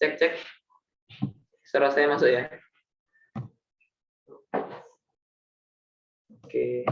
Cek, cek. Suara saya masuk ya? Oke.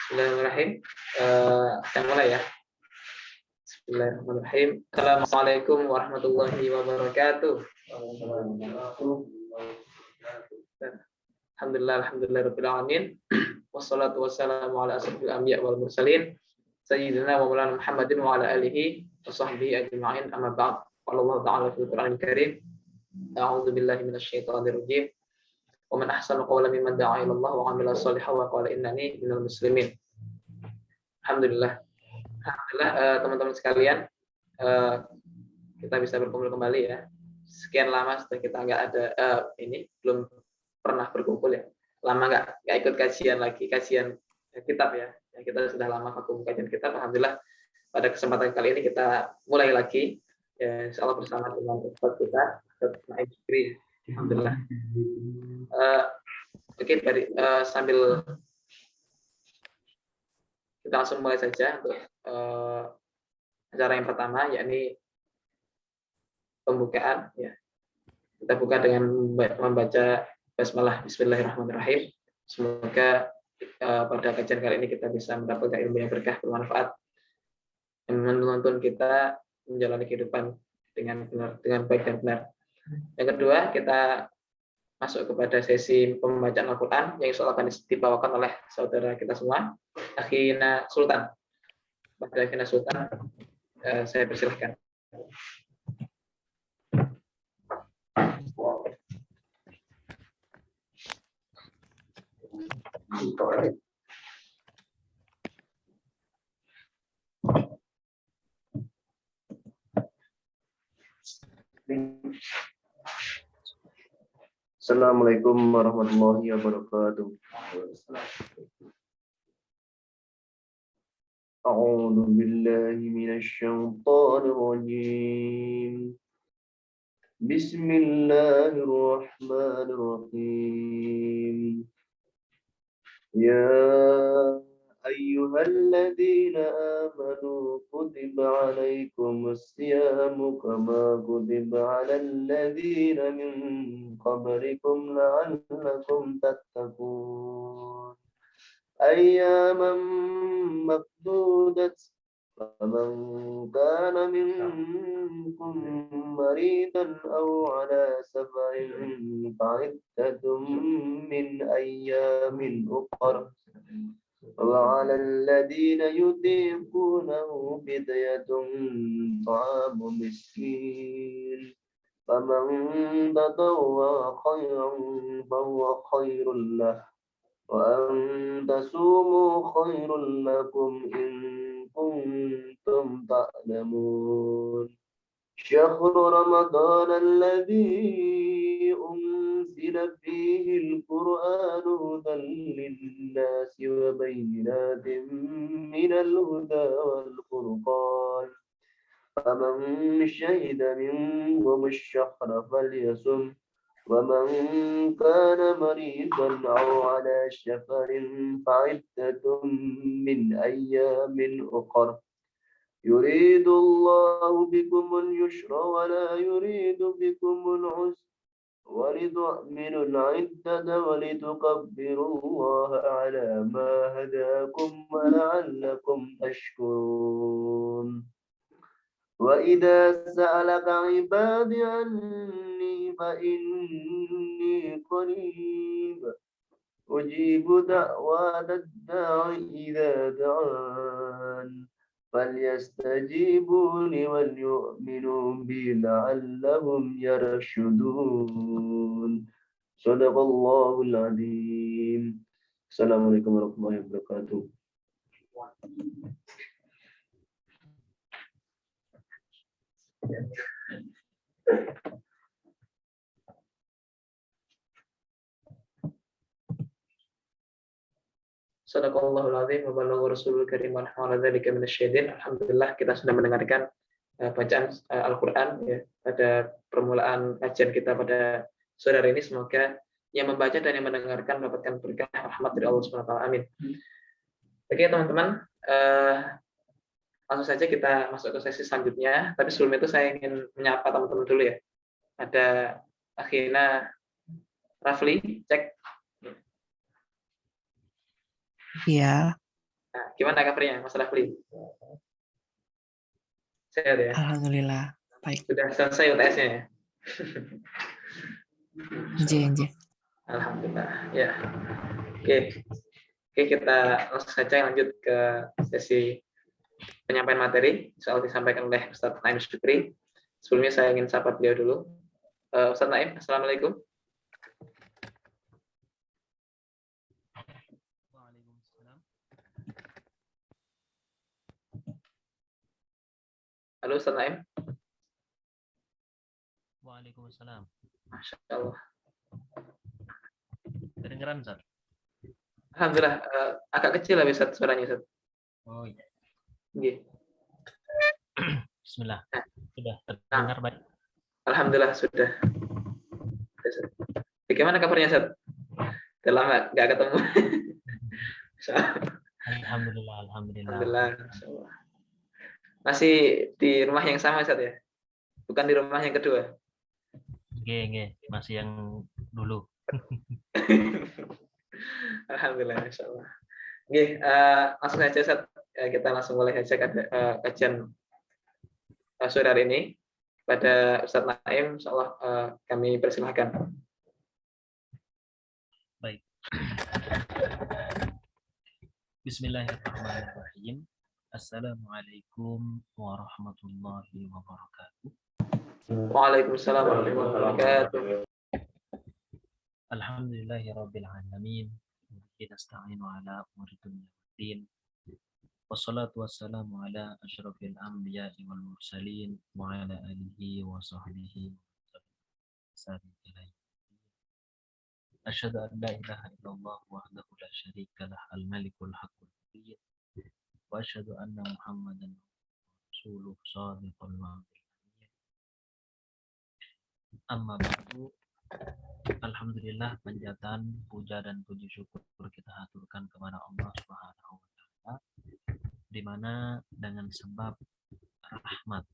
Bismillahirrahmanirrahim. Kita mulai ya. Bismillahirrahmanirrahim. Assalamualaikum warahmatullahi wabarakatuh. Alhamdulillahirabbil alamin. Wassalatu wassalamu ala asyrofil anbiya wal mursalin sayyidina wa maulana Muhammadin wa ala alihi wa sahbihi ajma'in. Amma ba'd. Qala Allah ta'ala fil Qur'anil Karim. A'udzu billahi minasyaitonir rajim. Wa man ahsanu qawlan mimman da'a ila Allah wa 'amila shalihan wa qala innani minal muslimin. Alhamdulillah, teman-teman sekalian, kita bisa berkumpul kembali ya. Sekian lama setelah kita nggak ada, belum pernah berkumpul ya. Lama nggak ikut kajian lagi, kajian kitab ya. Kita sudah lama vakum kajian kitab. Alhamdulillah, pada kesempatan kali ini kita mulai lagi. Ya, insya Allah bersama dengan ustaz kita, Ustaz Naim Fikri. Alhamdulillah. Oke, sambil kita langsung mulai saja untuk acara yang pertama, yakni pembukaan. Ya. Kita buka dengan membaca basmalah. Bismillahirrahmanirrahim. Semoga pada kajian kali ini kita bisa mendapatkan ilmu yang berkah, bermanfaat, yang menuntun kita menjalani kehidupan dengan benar, dengan baik dan benar. Yang kedua, kita masuk kepada sesi pembacaan Al-Quran yang insya Allah akan dibawakan oleh saudara kita semua, Akhina Sultan. Pada Akhina Sultan, saya persilahkan. Assalamualaikum warahmatullahi wabarakatuh. A'udzu billahi minasy syaithanir rajim. Bismillahirrahmanirrahim. Ya ayyuhalladzina amanu kutiba alaikumus siyamu kama kutiba alal ladzina min qablikum la'allakum tattaqun. Ayyaman maqdudat faman kana minkum maridan aw ala safarin fa'iddatun min ayyamin ukhra وعلى الذين يطيقونه فدية طعام مسكين فمن تطوع خيرا فهو خير له وأن تصوموا خير لكم إن كنتم تعلمون شهر رمضان الذي أنزل فيه القرآن هدى للناس وبينات من الهدى والفرقان فمن شهد منكم الشهر فليصم ومن كان مريضا أو على سفر فعدة من أيام أخر يريد الله بكم اليسر ولا يريد بكم العسر ولتؤمنوا العدة ولتكبروا الله على ما هداكم ولعلكم تشكرون وإذا سألك عبادي عني فإني قريب أجيب دعوة الداع إذا دعان فليستجيبوا لي وليؤمنوا بي لعلهم يرشدون صدق الله العظيم. Assalamualaikum warahmatullahi wabarakatuh. Sadaqallahul azim wa balagha rasulul karim wa nahnu ala dzalika minasyahidin. Alhamdulillah kita sudah mendengarkan bacaan Al-Qur'an ya, pada permulaan kajian kita pada sore hari ini. Semoga yang membaca dan yang mendengarkan mendapatkan berkah rahmat dari Allah Subhanahu wa taala. Amin. Oke, teman-teman, langsung saja kita masuk ke sesi selanjutnya. Tapi sebelum itu saya ingin menyapa teman-teman dulu ya. Ada Akhina Rafli, cek. Iya, Nah, gimana kabarnya, Mas Rafli? Sehat ya? alhamdulillah. Baik. Sudah selesai UTS-nya ya? Nje. Alhamdulillah. Ya. Oke, kita langsung saja lanjut ke sesi penyampaian materi soal disampaikan oleh Ustadz Naim Syukri. Sebelumnya saya ingin sapa beliau dulu. Ustadz Naim, Assalamualaikum. Halo Ustaz Naim. Waalaikumsalam. Masya Allah. Kedengeran, Ustaz? Alhamdulillah, agak kecil lah Ustaz suaranya Ustaz. Oh iya. Nggih. Bismillah. Sudah terdengar baik. Alhamdulillah sudah. Bagaimana kabarnya Ustaz? Udah lama nggak ketemu. Alhamdulillah. Alhamdulillah. Masih di rumah yang sama Ustaz ya? Bukan di rumah yang kedua? Nggih. Masih yang dulu. Alhamdulillah, Masya Allah. Nggih, langsung saja Ustaz. Kita langsung mulai saja kajian sore hari ini. Pada Ustaz Naim, Insya Allah kami persilahkan. Baik. Bismillahirrahmanirrahim. Assalamualaikum warahmatullahi wabarakatuh. Waalaikumsalam warahmatullahi wabarakatuh. Alhamdulillahirabbil alamin. Kita nasta'inu ala umuri dunya waddin. Wassalatu wassalamu ala asyrafil anbiya'i wal mursalin wa ala alihi wa sahbihi wa sallam. Asyhadu an la ilaha illallah wahdahu la syarika lah al-malikul haqqul mubin. Wa asyhadu anna Muhammadan rasuluh shadiqul wa'id. Amma ba'du. Alhamdulillah, panjatan, puja dan puji syukur kita haturkan kepada Allah Subhanahu wa taala, di mana dengan sebab rahmat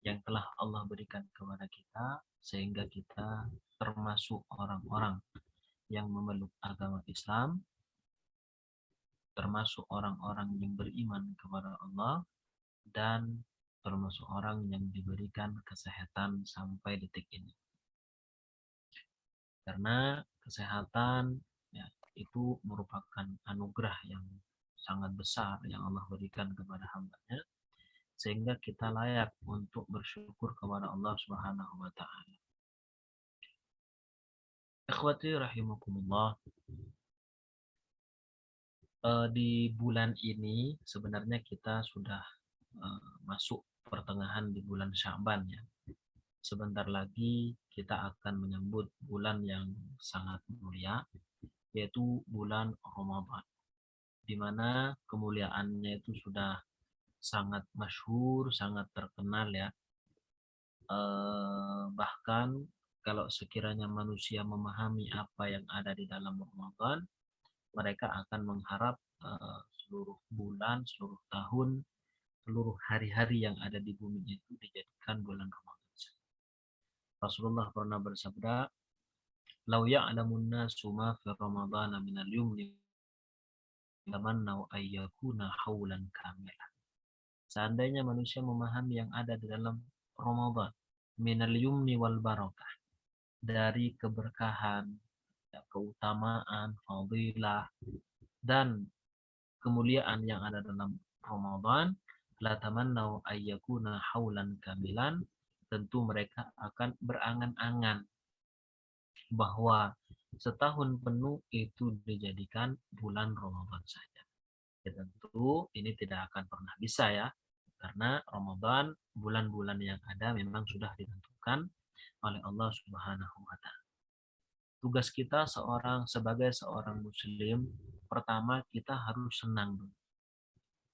yang telah Allah berikan kepada kita sehingga kita termasuk orang-orang yang memeluk agama Islam, termasuk orang-orang yang beriman kepada Allah, dan termasuk orang yang diberikan kesehatan sampai detik ini. Karena kesehatan ya, itu merupakan anugerah yang sangat besar yang Allah berikan kepada hamba-Nya, sehingga kita layak untuk bersyukur kepada Allah Subhanahu wa taala. Ikhwati rahimakumullah, di bulan ini sebenarnya kita sudah masuk pertengahan di bulan Sya'ban ya. Sebentar lagi kita akan menyambut bulan yang sangat mulia, yaitu bulan Ramadan, di mana kemuliaannya itu sudah sangat masyhur, sangat terkenal ya. Bahkan kalau sekiranya manusia memahami apa yang ada di dalam Ramadan, mereka akan mengharap seluruh bulan, seluruh tahun, seluruh hari-hari yang ada di bumi itu dijadikan bulan Ramadan. Rasulullah pernah bersabda, "Lau ya'lamun nasu ma fi Ramadhana minal yumni tamannau ayyakuna haulan kamilan." Seandainya manusia memahami yang ada di dalam Ramadan, minal yumni wal barakah, dari keberkahan, keutamaan, fadilah, dan kemuliaan yang ada dalam Ramadan, la tamannau ayyakuna haulan kamilan, tentu mereka akan berangan-angan bahwa setahun penuh itu dijadikan bulan Ramadan saja. Ya, tentu ini tidak akan pernah bisa ya, karena Ramadan, bulan-bulan yang ada memang sudah ditentukan oleh Allah Subhanahu wa Ta'ala. Tugas kita sebagai seorang muslim, pertama kita harus senang dulu.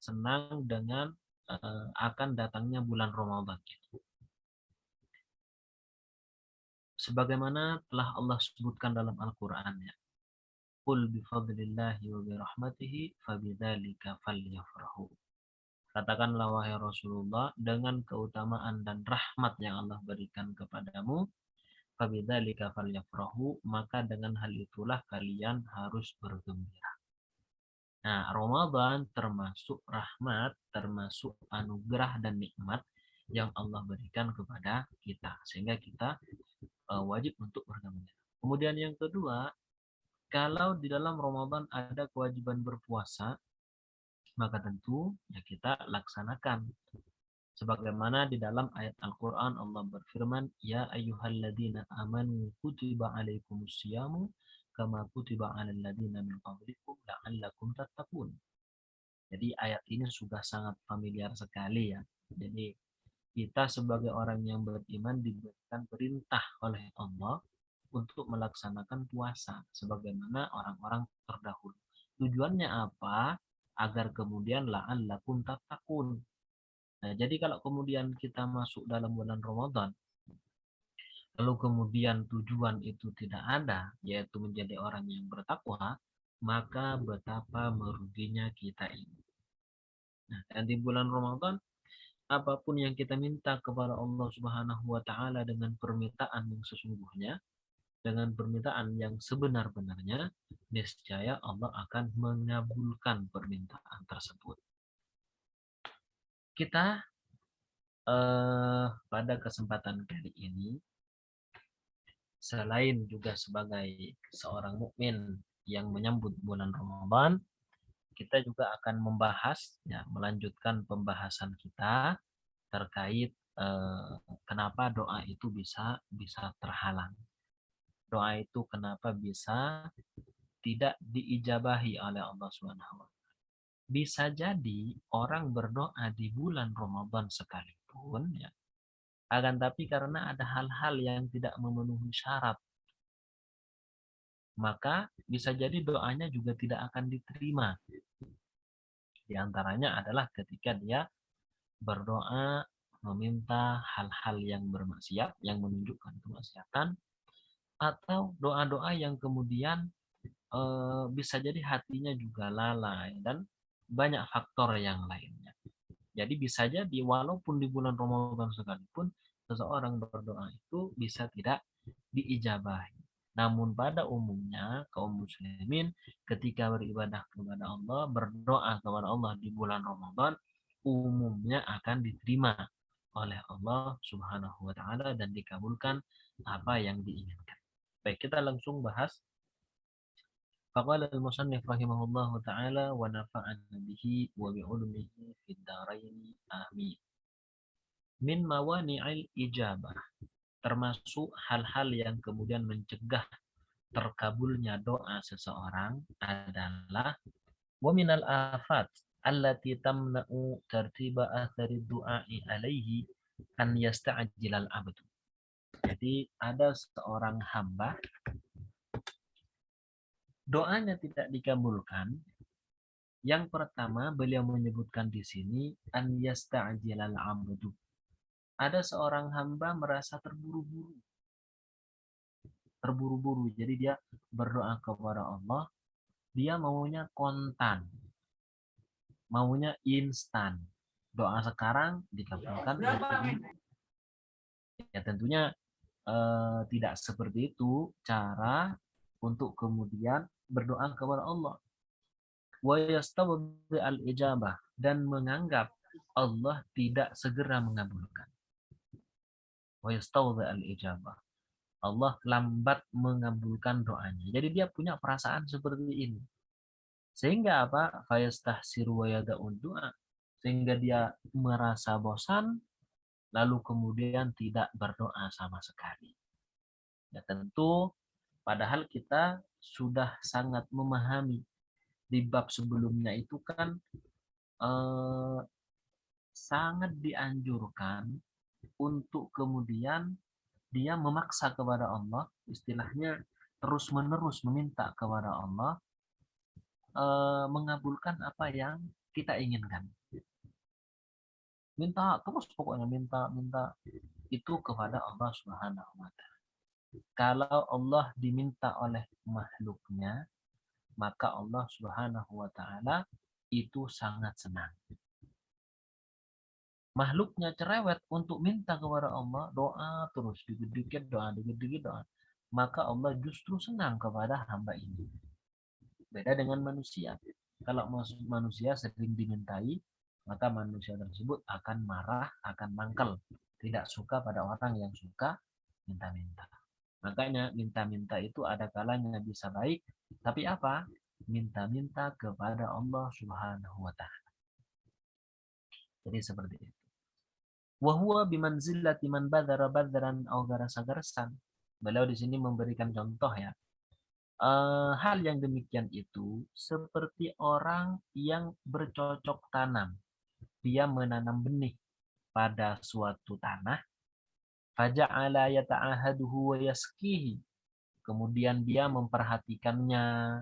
Senang dengan akan datangnya bulan Ramadan itu. Sebagaimana telah Allah sebutkan dalam Al-Qur'an ya. Qul bifadlillahi wa birahmatihi fabidzalika falyafrahu. Katakanlah wahai Rasulullah, dengan keutamaan dan rahmat yang Allah berikan kepadamu, fabidzalika falyafrahu, maka dengan hal itulah kalian harus bergembira. Nah, Ramadan termasuk rahmat, termasuk anugerah dan nikmat yang Allah berikan kepada kita, sehingga kita wajib untuk bergembira. Kemudian yang kedua, kalau di dalam Ramadan ada kewajiban berpuasa, maka tentu ya kita laksanakan. Sebagaimana di dalam ayat Al-Quran Allah berfirman, Ya ayyuhalladzina amanu kutiba alaikumusyamu kama kutiba alal ladzina min qablikum la'allakum tattaqun. Jadi ayat ini sudah sangat familiar sekali ya. Jadi kita sebagai orang yang beriman diberikan perintah oleh Allah untuk melaksanakan puasa sebagaimana orang-orang terdahulu. Tujuannya apa? Agar kemudian la'allakum tattaqun. Nah, jadi kalau kemudian kita masuk dalam bulan Ramadan, lalu kemudian tujuan itu tidak ada, yaitu menjadi orang yang bertakwa, maka betapa meruginya kita ini. Nah, dan di bulan Ramadan, apapun yang kita minta kepada Allah Subhanahu wa Ta'ala dengan permintaan yang sesungguhnya, dengan permintaan yang sebenar-benarnya, niscaya Allah akan mengabulkan permintaan tersebut. Kita pada kesempatan kali ini, selain juga sebagai seorang mukmin yang menyambut bulan Ramadan, kita juga akan membahas, ya, melanjutkan pembahasan kita terkait kenapa doa itu bisa terhalang. Doa itu kenapa bisa tidak diijabahi oleh Allah Subhanahu wa Ta'ala. Bisa jadi orang berdoa di bulan Ramadan sekalipun ya, akan tapi karena ada hal-hal yang tidak memenuhi syarat, maka bisa jadi doanya juga tidak akan diterima. Di antaranya adalah ketika dia berdoa meminta hal-hal yang bermaksiat, yang menunjukkan kemaksiatan, atau doa-doa yang kemudian bisa jadi hatinya juga lalai dan banyak faktor yang lainnya. Jadi bisa jadi walaupun di bulan Ramadan sekalipun seseorang berdoa itu bisa tidak diijabahi. Namun pada umumnya kaum muslimin ketika beribadah kepada Allah, berdoa kepada Allah di bulan Ramadan, umumnya akan diterima oleh Allah Subhanahu wa Ta'ala dan dikabulkan apa yang diinginkan. Baik, kita langsung bahas. Faqala al-musannif rahimahullahu ta'ala wa nafa'ana bihi wa bi'ulumihi fid dharaini amin. Min mawani'il ijabah, termasuk hal-hal yang kemudian mencegah terkabulnya doa seseorang adalah wa minal afat allati tamna'u tartiba athari du'a'i alaihi an yasta'jilal abdu. Jadi ada seorang hamba doanya tidak dikabulkan. Yang pertama beliau menyebutkan di sini an yasta'jilal abdu. Ada seorang hamba merasa terburu-buru. Jadi dia berdoa kepada Allah, dia maunya kontan, maunya instan. Doa sekarang dikabulkan. Ya tentunya tidak seperti itu cara untuk kemudian berdoa kepada Allah. Wa yastawdi al-ijabah, dan menganggap Allah tidak segera mengabulkan. Wa yastawdi al-ijabah, Allah lambat mengabulkan doanya. Jadi dia punya perasaan seperti ini. Sehingga apa? Fayastahsiru wa yada'ud du'a. Sehingga dia merasa bosan, lalu kemudian tidak berdoa sama sekali. Ya tentu, padahal kita sudah sangat memahami di bab sebelumnya itu kan sangat dianjurkan untuk kemudian dia memaksa kepada Allah, istilahnya terus-menerus meminta kepada Allah mengabulkan apa yang kita inginkan. Minta terus, pokoknya minta itu kepada Allah Subhanahu wa taala. Kalau Allah diminta oleh makhluknya, maka Allah Subhanahu wa taala itu sangat senang. Makhluknya cerewet untuk minta kepada Allah, doa terus, dikit-dikit doa, maka Allah justru senang kepada hamba ini. Beda dengan manusia. Kalau manusia sering dimintai, maka manusia tersebut akan marah, akan mangkel, tidak suka pada orang yang suka minta-minta. Makanya minta-minta itu ada kalanya bisa baik, tapi apa? Minta-minta kepada Allah Subhanahu wa taala. Jadi seperti itu. Wa huwa bimanzilati man badara badran aw garasa-garasan. Beliau di sini memberikan contoh ya. Hal yang demikian itu seperti orang yang bercocok tanam. Dia menanam benih pada suatu tanah, faja'ala yata'ahaduhu wa yaskihi. Kemudian dia memperhatikannya,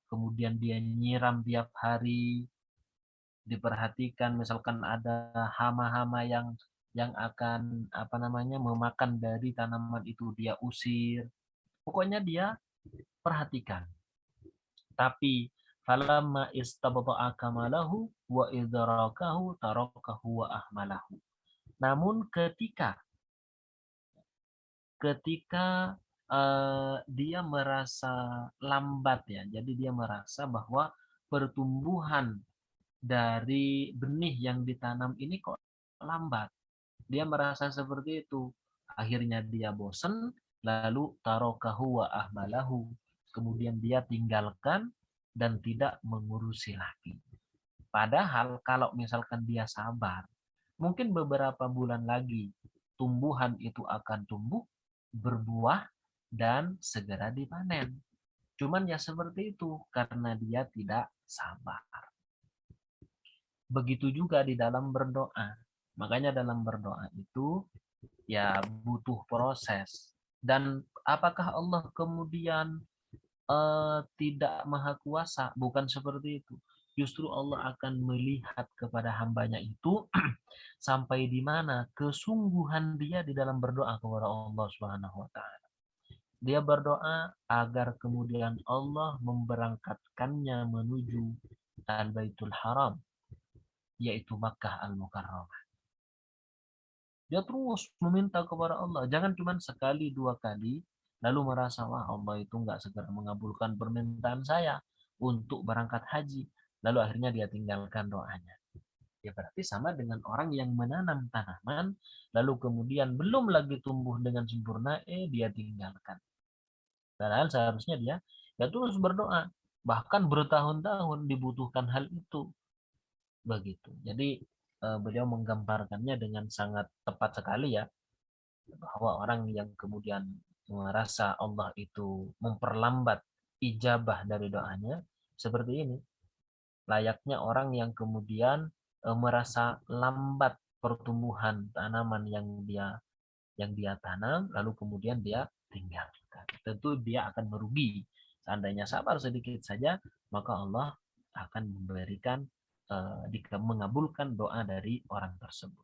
kemudian dia nyiram tiap hari, diperhatikan misalkan ada hama-hama yang akan memakan dari tanaman itu, dia usir. Pokoknya dia perhatikan. Tapi falamma istabta'a kamalahu wa idrakahu tarakahu wa ahmalahu. Namun ketika dia merasa lambat ya, jadi dia merasa bahwa pertumbuhan dari benih yang ditanam ini kok lambat. Dia merasa seperti itu. Akhirnya dia bosan, lalu tarakahu wa ahmalahu. Kemudian dia tinggalkan dan tidak mengurusi lagi. Padahal kalau misalkan dia sabar, mungkin beberapa bulan lagi tumbuhan itu akan tumbuh, berbuah, dan segera dipanen. Cuman ya seperti itu, karena dia tidak sabar. Begitu juga di dalam berdoa. Makanya dalam berdoa itu ya butuh proses. Dan apakah Allah kemudian tidak maha kuasa? Bukan seperti itu. Justru Allah akan melihat kepada hambanya itu sampai di mana kesungguhan dia di dalam berdoa kepada Allah Subhanahu wa taala. Dia berdoa agar kemudian Allah memberangkatkannya menuju Al-Baitul Haram, yaitu Makkah Al-Mukarramah. Dia terus meminta kepada Allah. Jangan cuma sekali, dua kali, lalu merasa, wah Allah itu nggak segera mengabulkan permintaan saya untuk berangkat haji. Lalu akhirnya dia tinggalkan doanya. Ya berarti sama dengan orang yang menanam tanaman, lalu kemudian belum lagi tumbuh dengan sempurna, dia tinggalkan. Padahal seharusnya dia terus berdoa. Bahkan bertahun-tahun dibutuhkan hal itu. Begitu. Jadi beliau menggambarkannya dengan sangat tepat sekali ya, bahwa orang yang kemudian merasa Allah itu memperlambat ijabah dari doanya seperti ini, layaknya orang yang kemudian merasa lambat pertumbuhan tanaman yang dia tanam, lalu kemudian dia tinggalkan. Tentu dia akan merugi. Seandainya sabar sedikit saja, maka Allah akan memberikan mengabulkan doa dari orang tersebut.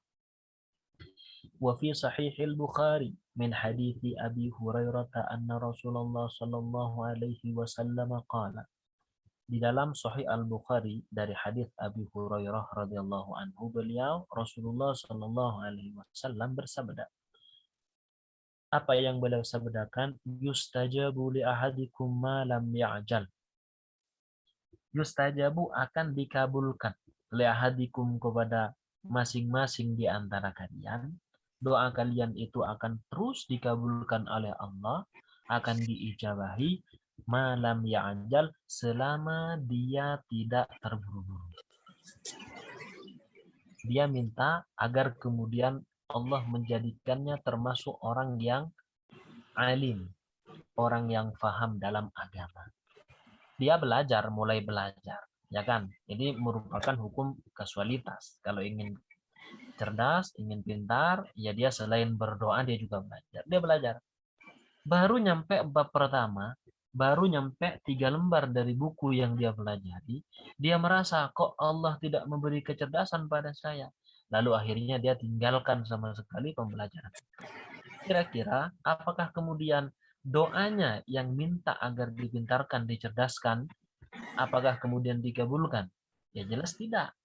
Wa fi sahih al-Bukhari min hadits Abi Hurairah anna Rasulullah sallallahu alaihi wasallam qala. Di dalam Sahih Al-Bukhari dari hadis Abi Hurairah radhiyallahu anhu, beliau Rasulullah sallallahu alaihi wasallam bersabda, Apa yang beliau sabdakan? Yustajabu li ahadikum ma lam ya'jal. Yustajabu akan dikabulkan li ahadikum kepada masing-masing di antara kalian. Doa kalian itu akan terus dikabulkan oleh Allah, akan diijabahi malam ya'jal selama dia tidak terburu-buru. Dia minta agar kemudian Allah menjadikannya termasuk orang yang alim, orang yang faham dalam agama. Dia belajar, mulai belajar, ya kan? Jadi merupakan hukum kasualitas. Kalau ingin cerdas, ingin pintar, ya dia selain berdoa dia juga belajar. Dia belajar. Baru nyampe bab pertama, baru nyampe 3 lembar dari buku yang dia pelajari, dia merasa kok Allah tidak memberi kecerdasan pada saya. Lalu akhirnya dia tinggalkan sama sekali pembelajaran. Kira-kira apakah kemudian doanya yang minta agar dipintarkan, dicerdaskan, apakah kemudian dikabulkan? Ya jelas tidak.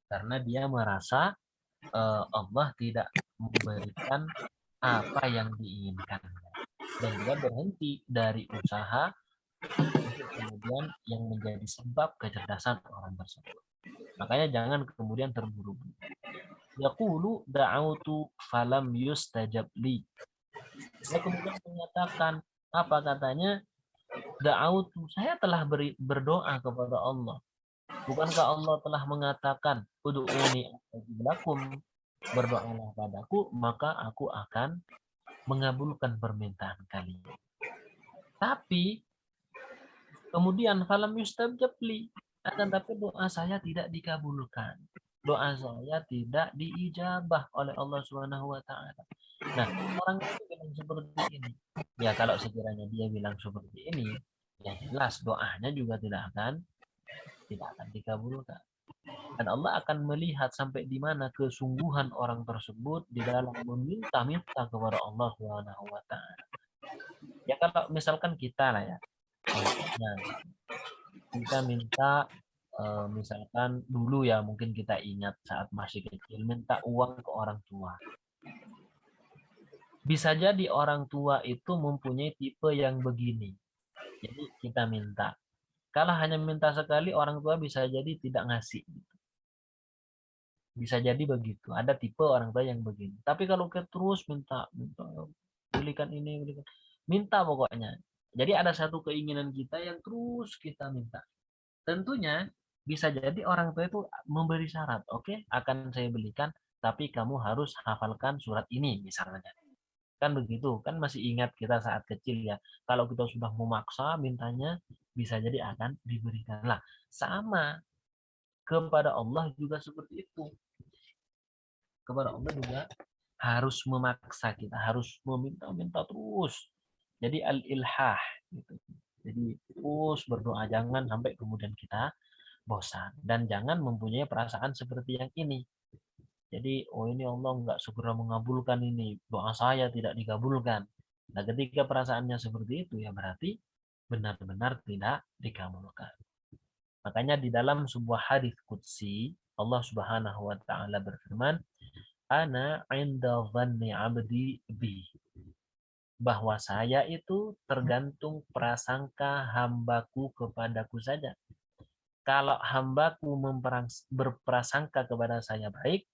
Karena dia merasa Allah tidak memberikan apa yang diinginkan. Dan dia berhenti dari usaha untuk kemudian yang menjadi sebab kecerdasan orang tersebut. Makanya jangan kemudian terburu-buru. Yaqulu da'autu falam yustajab li. Dia kemudian mengatakan, apa katanya? Da'autu, saya telah berdoa kepada Allah. Bukankah Allah telah mengatakan, ud'uni astajib lakum, berdoalah padaku, maka aku akan mengabulkan permintaan kalian. Tapi kemudian falam yustajab li, akan tapi doa saya tidak dikabulkan. Doa saya tidak diijabah oleh Allah Subhanahu wa taala. Nah, orang itu bilang seperti ini. Ya kalau sekiranya dia bilang seperti ini, ya jelas doanya juga tidak akan dikabulkan. Dan Allah akan melihat sampai di mana kesungguhan orang tersebut di dalam meminta-minta kepada Allah Subhanahu wa taala. Ya kalau misalkan kita lah ya. Nah, kita minta misalkan dulu ya mungkin kita ingat saat masih kecil minta uang ke orang tua. Bisa jadi orang tua itu mempunyai tipe yang begini. Jadi kita minta. Kalau hanya minta sekali orang tua bisa jadi tidak ngasih. Bisa jadi begitu. Ada tipe orang tua yang begini. Tapi kalau kita terus minta belikan ini, belikan. Minta pokoknya. Jadi ada satu keinginan kita yang terus kita minta. Tentunya bisa jadi orang tua itu memberi syarat, oke, akan saya belikan, tapi kamu harus hafalkan surat ini misalnya. Kan begitu, kan masih ingat kita saat kecil ya. Kalau kita sudah memaksa mintanya, bisa jadi akan diberikan. Lah, sama kepada Allah juga seperti itu. Kepada Allah juga harus memaksa kita, harus meminta-minta terus. Jadi al-ilhah gitu. Jadi terus berdoa, jangan sampai kemudian kita bosan. Dan jangan mempunyai perasaan seperti yang ini. Jadi, oh ini Allah nggak segera mengabulkan ini. Doa saya tidak dikabulkan. Nah, ketika perasaannya seperti itu, ya berarti benar-benar tidak dikabulkan. Makanya di dalam sebuah hadis qudsi, Allah Subhanahu wa taala berfirman, "Ana 'inda dhanni 'abdi bi." Bahwa saya itu tergantung prasangka hambaku kepadaku saja. Kalau hambaku berprasangka kepada saya baik,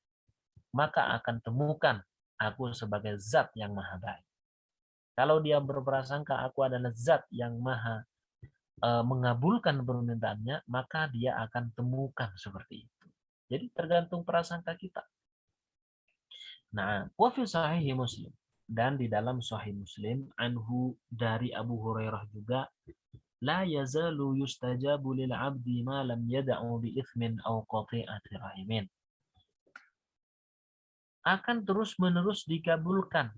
maka akan temukan aku sebagai zat yang maha baik. Kalau dia berprasangka aku adalah zat yang maha mengabulkan permintaannya, maka dia akan temukan seperti itu. Jadi tergantung prasangka kita. Nah, wa fi sahih Muslim, dan di dalam sahih Muslim anhu dari Abu Hurairah juga, la yazalu yustajabu lil 'abdi ma lam yad'u bi itsmin aw qati'ati rahimin. Akan terus-menerus dikabulkan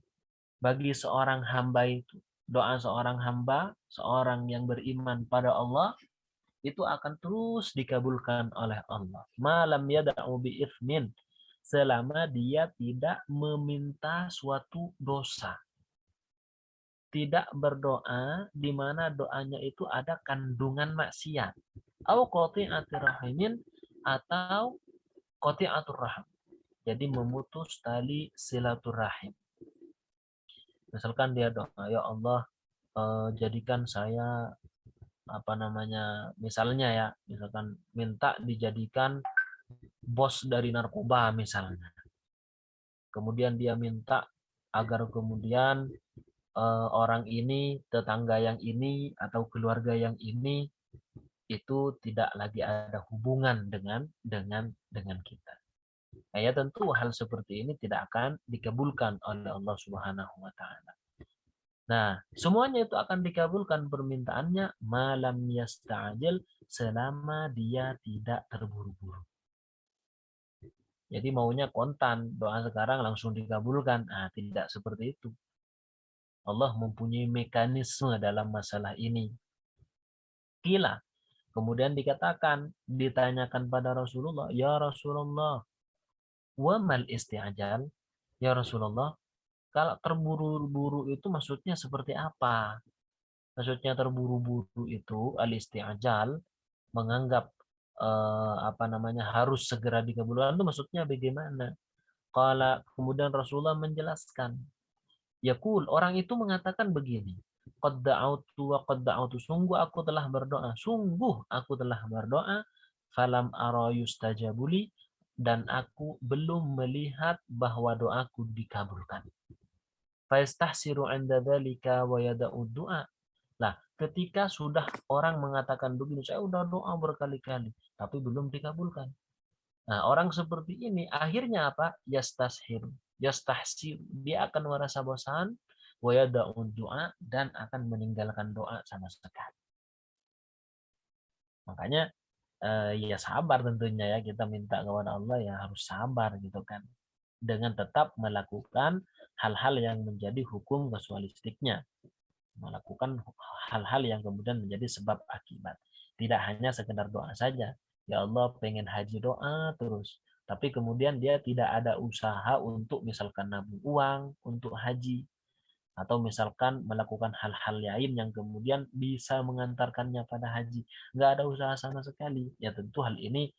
bagi seorang hamba itu. Doa seorang hamba, seorang yang beriman pada Allah, itu akan terus dikabulkan oleh Allah. Malam yad'u bi itsmin, selama dia tidak meminta suatu dosa. Tidak berdoa di mana doanya itu ada kandungan maksiat. Au qati'atir rahimin, atau qati'atur rahim. Jadi memutus tali silaturahim. Misalkan dia doa, ya Allah, jadikan saya misalnya ya, misalkan minta dijadikan bos dari narkoba misalnya. Kemudian dia minta agar kemudian orang ini, tetangga yang ini atau keluarga yang ini itu tidak lagi ada hubungan dengan kita. Nah, ya tentu hal seperti ini tidak akan dikabulkan oleh Allah Subhanahu wa taala. Nah, semuanya itu akan dikabulkan permintaannya malam yasta'jil, selama dia tidak terburu-buru. Jadi maunya kontan, doa sekarang langsung dikabulkan. Nah, tidak seperti itu. Allah mempunyai mekanisme dalam masalah ini. Kila. Kemudian ditanyakan pada Rasulullah, ya Rasulullah, wa mal isti'jal? Ya Rasulullah, kalau terburu-buru itu maksudnya seperti apa? Maksudnya terburu-buru itu al-isti'jal, menganggap harus segera dikabulkan itu maksudnya bagaimana? Kemudian Rasulullah menjelaskan, yaqul, orang itu mengatakan begini, qad da'autu wa qad da'autu, sungguh aku telah berdoa, falam ara yustajabuli, dan aku belum melihat bahwa doaku dikabulkan. Fayastahsiru 'inda dzalika wa yada'u du'a. Nah, ketika sudah orang mengatakan begini, saya udah doa berkali-kali tapi belum dikabulkan. Nah, orang seperti ini akhirnya apa? Yastahsir. Dia akan merasa bosan, wa yada'u du'a, dan akan meninggalkan doa sama sekali. Makanya ya sabar tentunya ya, kita minta kepada Allah ya harus sabar gitu kan. Dengan tetap melakukan hal-hal yang menjadi hukum kasualistiknya. Melakukan hal-hal yang kemudian menjadi sebab akibat. Tidak hanya sekedar doa saja. Ya Allah, pengen haji, doa terus. Tapi kemudian dia tidak ada usaha untuk misalkan nabung uang untuk haji. Atau misalkan melakukan hal-hal lain yang kemudian bisa mengantarkannya pada haji. Nggak ada usaha sama sekali. Ya tentu hal ini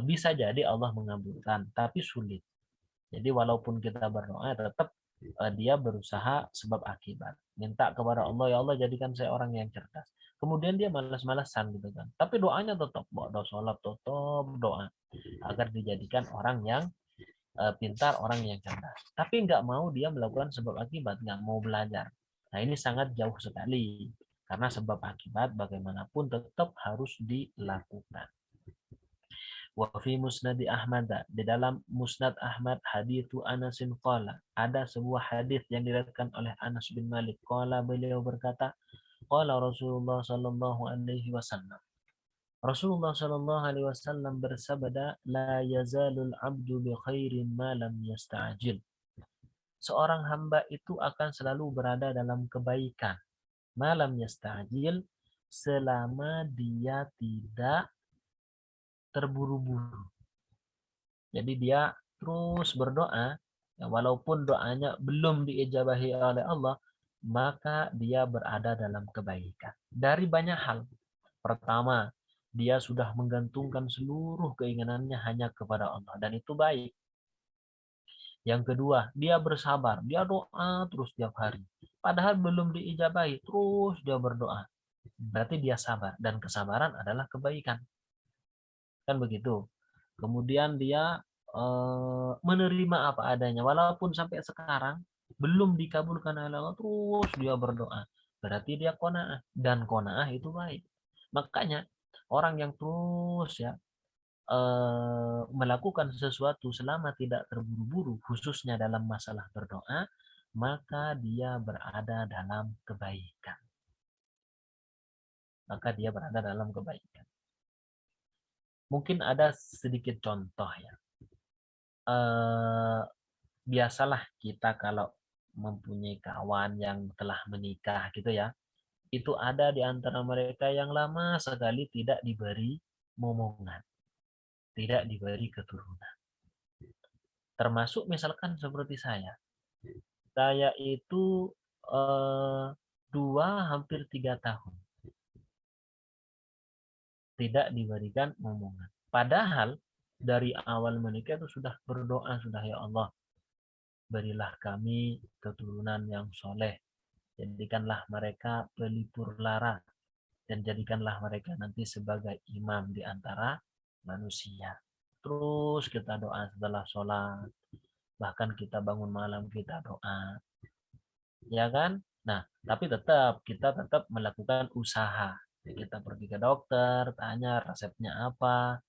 bisa jadi Allah mengabulkan, tapi sulit. Jadi walaupun kita berdoa tetap dia berusaha sebab akibat. Minta kepada Allah, ya Allah jadikan saya orang yang cerdas. Kemudian dia malas-malasan gitu kan. Tapi doanya tetap doa, sholat tetap doa agar dijadikan orang yang pintar, orang yang cerdas. Tapi nggak mau dia melakukan sebab akibat, nggak mau belajar. Nah ini sangat jauh sekali. Karena sebab akibat bagaimanapun tetap harus dilakukan. Wa fi musnad Ahmad, di dalam musnad Ahmad, hadithu Anasin qala, ada sebuah hadis yang diriwayatkan oleh Anas bin Malik. Qala, beliau berkata, qala Rasulullah sallallahu alaihi wasallam, Rasulullah sallallahu alaihi wasallam bersabda, la yazalul abdu bi khairin ma lam yasta'jil. Seorang hamba itu akan selalu berada dalam kebaikan, malam yasta'jil, selama dia tidak terburu-buru. Jadi dia terus berdoa, ya, walaupun doanya belum diijabahi oleh Allah, maka dia berada dalam kebaikan. Dari banyak hal. Pertama, dia sudah menggantungkan seluruh keinginannya hanya kepada Allah, dan itu baik. Yang kedua, dia bersabar, dia doa terus tiap hari. Padahal belum diijabahi, terus dia berdoa. Berarti dia sabar, dan kesabaran adalah kebaikan. Kan begitu. Kemudian dia menerima apa adanya, walaupun sampai sekarang belum dikabulkan oleh Allah, terus dia berdoa. Berarti dia qanaah, dan qanaah itu baik. Makanya orang yang terus ya melakukan sesuatu selama tidak terburu-buru, khususnya dalam masalah berdoa, maka dia berada dalam kebaikan. Mungkin ada sedikit contoh ya. Biasalah kita kalau mempunyai kawan yang telah menikah gitu ya, itu ada di antara mereka yang lama sekali tidak diberi momongan, tidak diberi keturunan. Termasuk misalkan seperti saya itu 2 hampir 3 tahun tidak diberikan momongan. Padahal dari awal menikah itu sudah berdoa, sudah ya Allah, berilah kami keturunan yang soleh, jadikanlah mereka pelipur lara, dan jadikanlah mereka nanti sebagai imam di antara manusia. Terus kita doa setelah sholat, bahkan kita bangun malam kita doa, ya kan? Nah, tapi kita tetap melakukan usaha. Kita pergi ke dokter, tanya resepnya apa,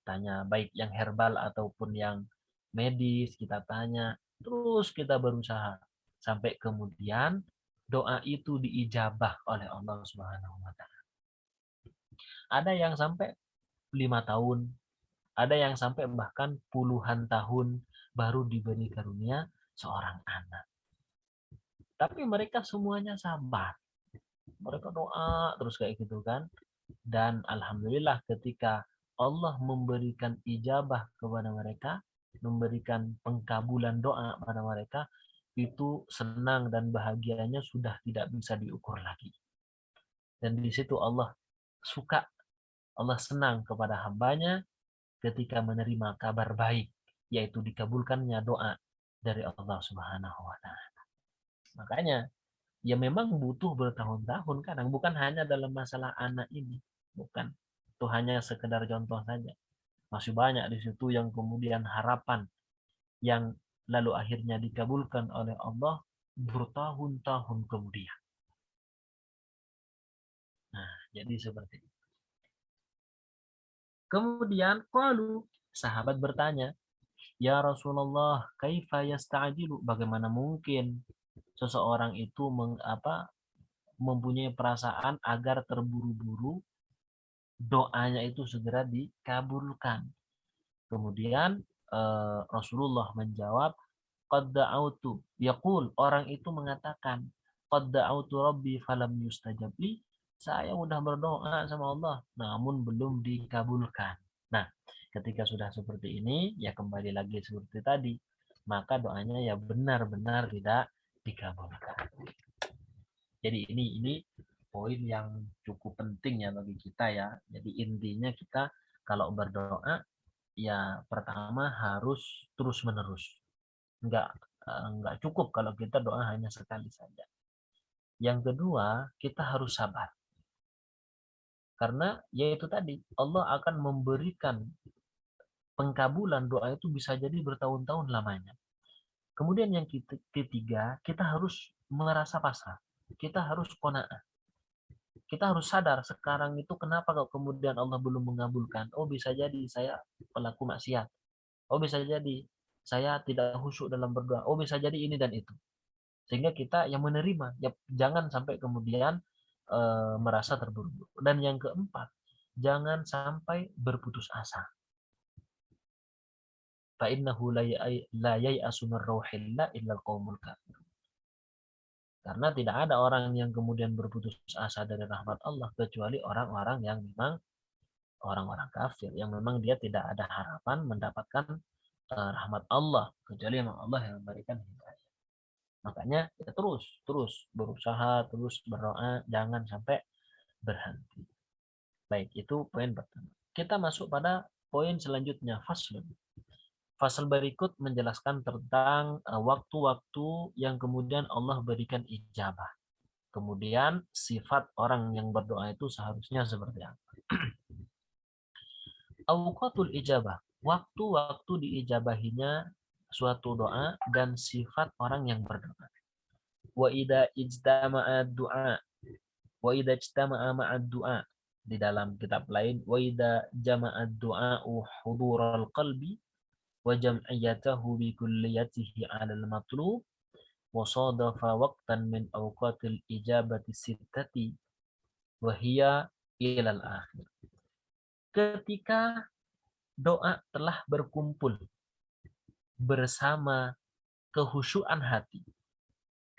tanya baik yang herbal ataupun yang medis, kita tanya, terus kita berusaha sampai kemudian doa itu diijabah oleh Allah Subhanahu wa taala. Ada yang sampai 5 tahun, ada yang sampai bahkan puluhan tahun baru diberi karunia seorang anak. Tapi mereka semuanya sabar. Mereka doa terus kayak gitu kan. Dan alhamdulillah ketika Allah memberikan ijabah kepada mereka, memberikan pengkabulan doa pada mereka, itu senang dan bahagianya sudah tidak bisa diukur lagi. Dan di situ Allah suka, Allah senang kepada hambanya ketika menerima kabar baik, yaitu dikabulkannya doa dari Allah Subhanahu wa taala. Makanya ya memang butuh bertahun-tahun kadang, bukan hanya dalam masalah anak ini, bukan. Itu hanya sekedar contoh saja. Masih banyak di situ yang kemudian harapan yang lalu akhirnya dikabulkan oleh Allah bertahun-tahun kemudian. Nah, jadi seperti itu. Kemudian qalu, sahabat bertanya, "Ya Rasulullah, kaifa yasta'jilu?" Bagaimana mungkin seseorang itu mempunyai perasaan agar terburu-buru doanya itu segera dikabulkan. Kemudian Rasulullah menjawab, qad da'autu, yaqul, orang itu mengatakan, qad da'autu rabbi falam yustajab li, saya sudah berdoa sama Allah namun belum dikabulkan. Nah, ketika sudah seperti ini, ya kembali lagi seperti tadi, maka doanya ya benar-benar tidak dikabulkan. Jadi ini poin yang cukup penting ya bagi kita ya. Jadi intinya kita kalau berdoa ya pertama harus terus-menerus. Enggak cukup kalau kita doa hanya sekali saja. Yang kedua, kita harus sabar. Karena yaitu tadi, Allah akan memberikan pengkabulan doa itu bisa jadi bertahun-tahun lamanya. Kemudian yang ketiga, kita harus merasa pasrah. Kita harus qanaah. Kita harus sadar sekarang itu kenapa kalau kemudian Allah belum mengabulkan. Oh, bisa jadi saya pelaku maksiat. Oh, bisa jadi saya tidak khusyuk dalam berdoa. Oh, bisa jadi ini dan itu. Sehingga kita yang menerima, ya jangan sampai kemudian merasa terburu-buru. Dan yang keempat, jangan sampai berputus asa. Fa innahu la yai'asu min rauhillah illa al-qaumul kafir. Karena tidak ada orang yang kemudian berputus asa dari rahmat Allah kecuali orang-orang yang memang orang-orang kafir, yang memang dia tidak ada harapan mendapatkan rahmat Allah kecuali memang Allah yang memberikan hidayah. Makanya ya terus berusaha, terus berdoa, jangan sampai berhenti. Baik, itu poin pertama. Kita masuk pada poin selanjutnya, faslun. Fasal berikut menjelaskan tentang waktu-waktu yang kemudian Allah berikan ijabah. Kemudian sifat orang yang berdoa itu seharusnya seperti apa? Awqatul ijabah, waktu-waktu diijabahinya suatu doa dan sifat orang yang berdoa. Wa idza ijtama'a du'a, wa idza ijtama'a ma'a du'a, di dalam kitab lain wa idza jama'a du'a'u hudural qalbi wa jam'iyatahu bi kulliyatihi 'alal matlub wa sadafa waqtan min awqatil ijabati sittati wa hiya ilal akhir. Ketika doa telah berkumpul bersama kehusyuan hati.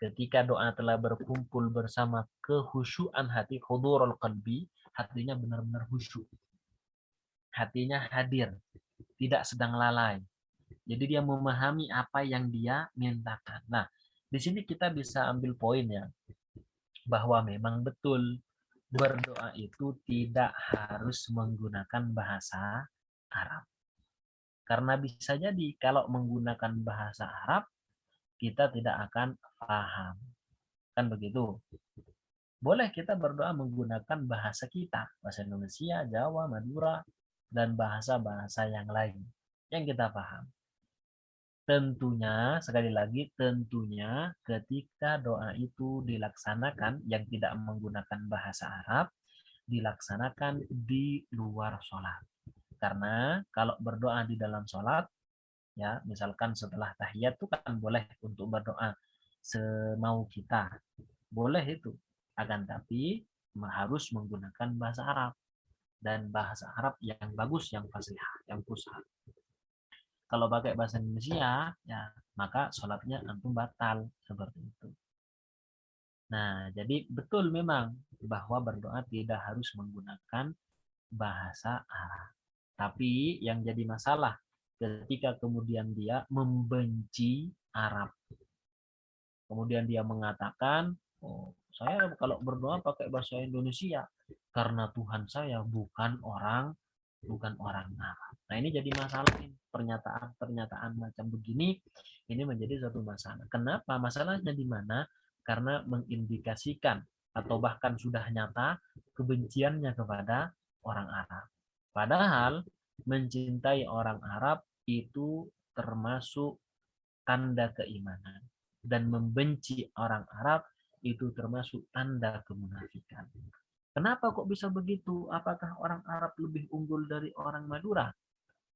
Ketika doa telah berkumpul bersama kehusyuan hati, hudurul qalbi, hatinya benar-benar khusyuk. Hatinya hadir, tidak sedang lalai. Jadi dia memahami apa yang dia mintakan. Nah, di sini kita bisa ambil poin ya, bahwa memang betul berdoa itu tidak harus menggunakan bahasa Arab. Karena bisa jadi kalau menggunakan bahasa Arab, kita tidak akan paham. Kan begitu? Boleh kita berdoa menggunakan bahasa kita, bahasa Indonesia, Jawa, Madura, dan bahasa-bahasa yang lain yang kita paham. Tentunya, sekali lagi, tentunya ketika doa itu dilaksanakan yang tidak menggunakan bahasa Arab, dilaksanakan di luar sholat. Karena kalau berdoa di dalam sholat, ya misalkan setelah tahiyat itu kan boleh untuk berdoa semau kita. Boleh itu. Akan tapi harus menggunakan bahasa Arab. Dan bahasa Arab yang bagus, yang fasihah, yang fusha. Kalau pakai bahasa Indonesia, ya maka sholatnya antum batal. Seperti itu. Nah, jadi betul memang bahwa berdoa tidak harus menggunakan bahasa Arab. Tapi yang jadi masalah ketika kemudian dia membenci Arab. Kemudian dia mengatakan, oh, saya kalau berdoa pakai bahasa Indonesia karena Tuhan saya bukan orang Arab. Nah, ini jadi masalah. Pernyataan macam begini ini menjadi satu masalah. Kenapa? Masalahnya di mana? Karena mengindikasikan atau bahkan sudah nyata kebenciannya kepada orang Arab. Padahal mencintai orang Arab itu termasuk tanda keimanan. Dan membenci orang Arab itu termasuk tanda kemunafikan. Kenapa kok bisa begitu? Apakah orang Arab lebih unggul dari orang Madura?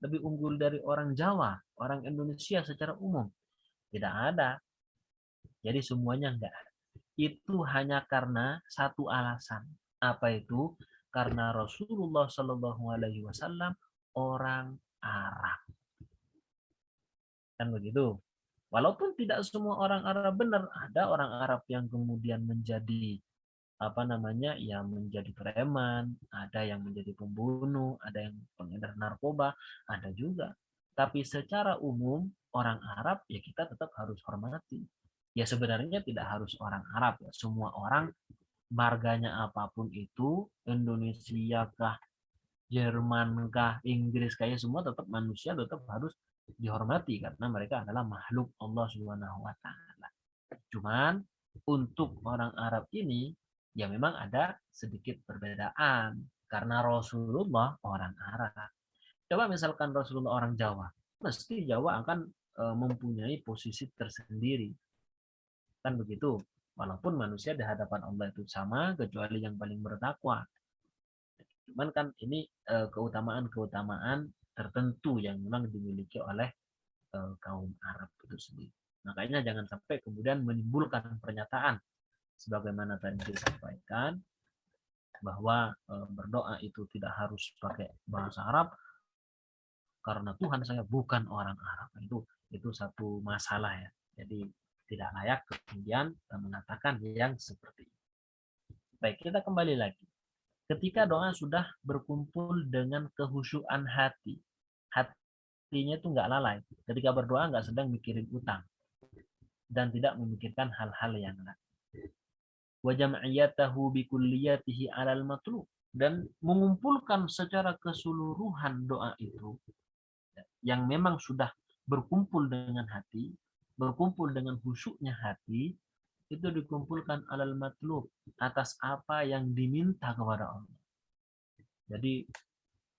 Lebih unggul dari orang Jawa? Orang Indonesia secara umum? Tidak ada. Jadi semuanya enggak. Itu hanya karena satu alasan. Apa itu? Karena Rasulullah Shallallahu Alaihi Wasallam orang Arab. Kan begitu. Walaupun tidak semua orang Arab benar, ada orang Arab yang kemudian menjadi menjadi preman, ada yang menjadi pembunuh, ada yang pengedar narkoba, ada juga. Tapi secara umum orang Arab ya kita tetap harus hormati. Ya sebenarnya tidak harus orang Arab ya, semua orang marganya apapun itu, Indonesia kah, Jerman kah, Inggris kah, semua tetap manusia, tetap harus dihormati karena mereka adalah makhluk Allah Subhanahu wa taala. Cuman untuk orang Arab ini ya memang ada sedikit perbedaan karena Rasulullah orang Arab. Coba misalkan Rasulullah orang Jawa, mesti Jawa akan mempunyai posisi tersendiri. Kan begitu. Walaupun manusia di hadapan Allah itu sama kecuali yang paling bertakwa. Cuman kan ini keutamaan-keutamaan tertentu yang memang dimiliki oleh kaum Arab itu sendiri. Makanya jangan sampai kemudian menimbulkan pernyataan sebagaimana tadi disampaikan bahwa berdoa itu tidak harus pakai bahasa Arab karena Tuhan saya bukan orang Arab. Itu satu masalah ya. Jadi tidak layak kemudian mengatakan yang seperti itu. Baik, kita kembali lagi. Ketika doa sudah berkumpul dengan kehusyuan hati, hatinya itu nggak lalai. Ketika berdoa nggak sedang mikirin utang dan tidak memikirkan hal-hal yang lain. Wa jam'iyatahu bi kulliyatihi 'alal matlub, dan mengumpulkan secara keseluruhan doa itu yang memang sudah berkumpul dengan hati, berkumpul dengan khusyuknya hati, itu dikumpulkan 'alal matlub, atas apa yang diminta kepada Allah. Jadi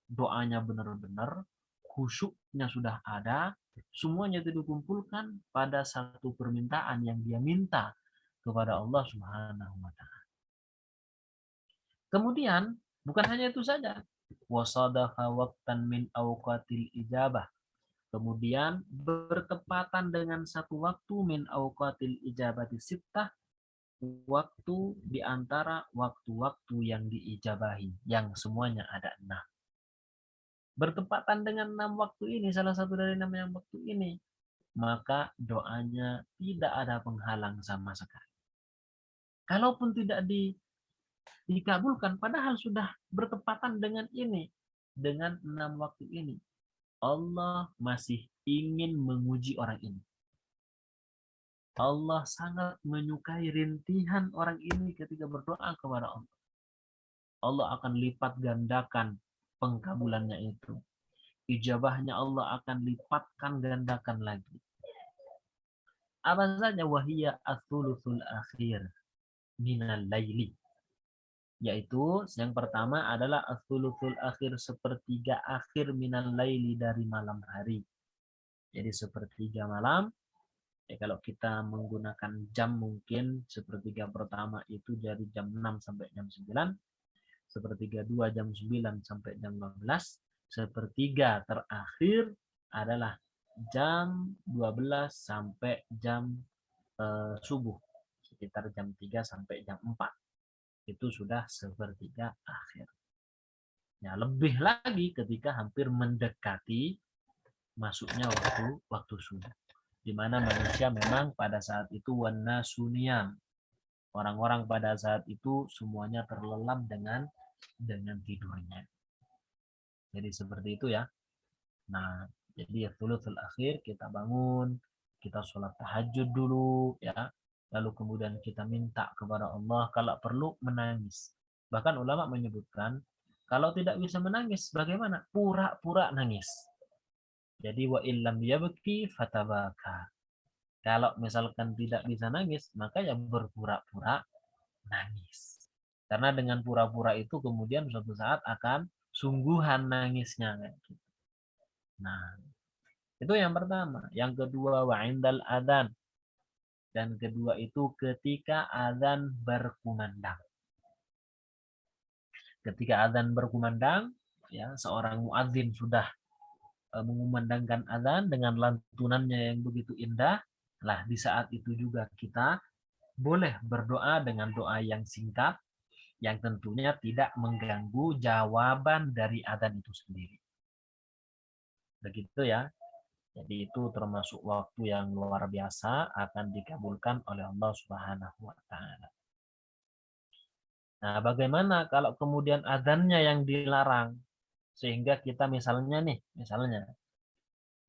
doanya benar-benar, khusyuknya sudah ada, semuanya itu dikumpulkan pada satu permintaan yang dia minta kepada Allah Subhanahu wa taala. Kemudian bukan hanya itu saja, wasadafa waqtan min awqatil ijabah. Kemudian bertepatan dengan satu waktu min awqatil ijabati sittah, waktu di antara waktu-waktu yang diijabahi, yang semuanya ada 6. Bertepatan dengan 6 waktu ini, salah satu dari 6 yang waktu ini, maka doanya tidak ada penghalang sama sekali. Kalaupun tidak dikabulkan, padahal sudah bertepatan dengan ini, dengan 6 waktu ini, Allah masih ingin menguji orang ini. Allah sangat menyukai rintihan orang ini ketika berdoa kepada Allah. Allah akan lipat gandakan pengkabulannya itu. Ijabahnya Allah akan lipatkan gandakan lagi. Apa saja? Wahiyya ats-tsulusul akhir minal laili. Yaitu yang pertama adalah ats-tsulusul akhir, sepertiga akhir minal laili, dari malam hari. Jadi sepertiga malam. Kalau kita menggunakan jam, mungkin sepertiga pertama itu dari jam 6 sampai jam 9, sepertiga 2 jam 9 sampai jam 12, sepertiga terakhir adalah jam 12 sampai jam subuh, sekitar jam 3 sampai jam 4. Itu sudah sepertiga akhir. Ya, lebih lagi ketika hampir mendekati masuknya waktu subuh, di mana manusia memang pada saat itu wana sunian, orang-orang pada saat itu semuanya terlelap dengan tidurnya. Jadi seperti itu ya. Nah, jadi thuluthul akhir kita bangun, kita sholat tahajud dulu ya. Lalu kemudian kita minta kepada Allah, kalau perlu menangis. Bahkan ulama menyebutkan kalau tidak bisa menangis bagaimana? Pura-pura nangis. Jadi wa illam yabki fatabaka. Kalau misalkan tidak bisa nangis, maka ya berpura-pura nangis. Karena dengan pura-pura itu kemudian suatu saat akan sungguhan nangisnya. Nah, itu yang pertama. Yang kedua, wa indal adzan. Dan kedua itu ketika adzan berkumandang. Ketika adzan berkumandang, ya, seorang muadzin sudah mengumandangkan adzan dengan lantunannya yang begitu indah. Lah, di saat itu juga kita boleh berdoa dengan doa yang singkat, yang tentunya tidak mengganggu jawaban dari adzan itu sendiri. Begitu ya. Jadi itu termasuk waktu yang luar biasa, akan dikabulkan oleh Allah Subhanahu wa taala. Nah, bagaimana kalau kemudian adzannya yang dilarang? Sehingga kita misalnya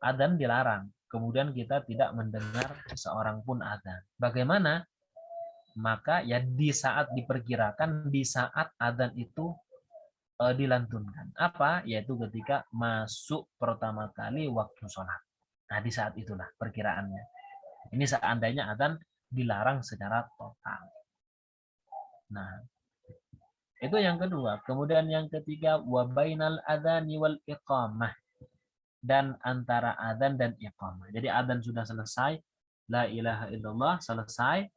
adzan dilarang, kemudian kita tidak mendengar seorang pun adzan. Bagaimana? Maka ya di saat diperkirakan di saat adzan itu dilantunkan. Apa? Yaitu ketika masuk pertama kali waktu sholat. Nah, di saat itulah perkiraannya. Ini seandainya adzan dilarang secara total. Nah, itu yang kedua. Kemudian yang ketiga, wa bainal adzani wal iqamah. Dan antara adzan dan iqamah. Jadi adzan sudah selesai, la ilaha illallah selesai.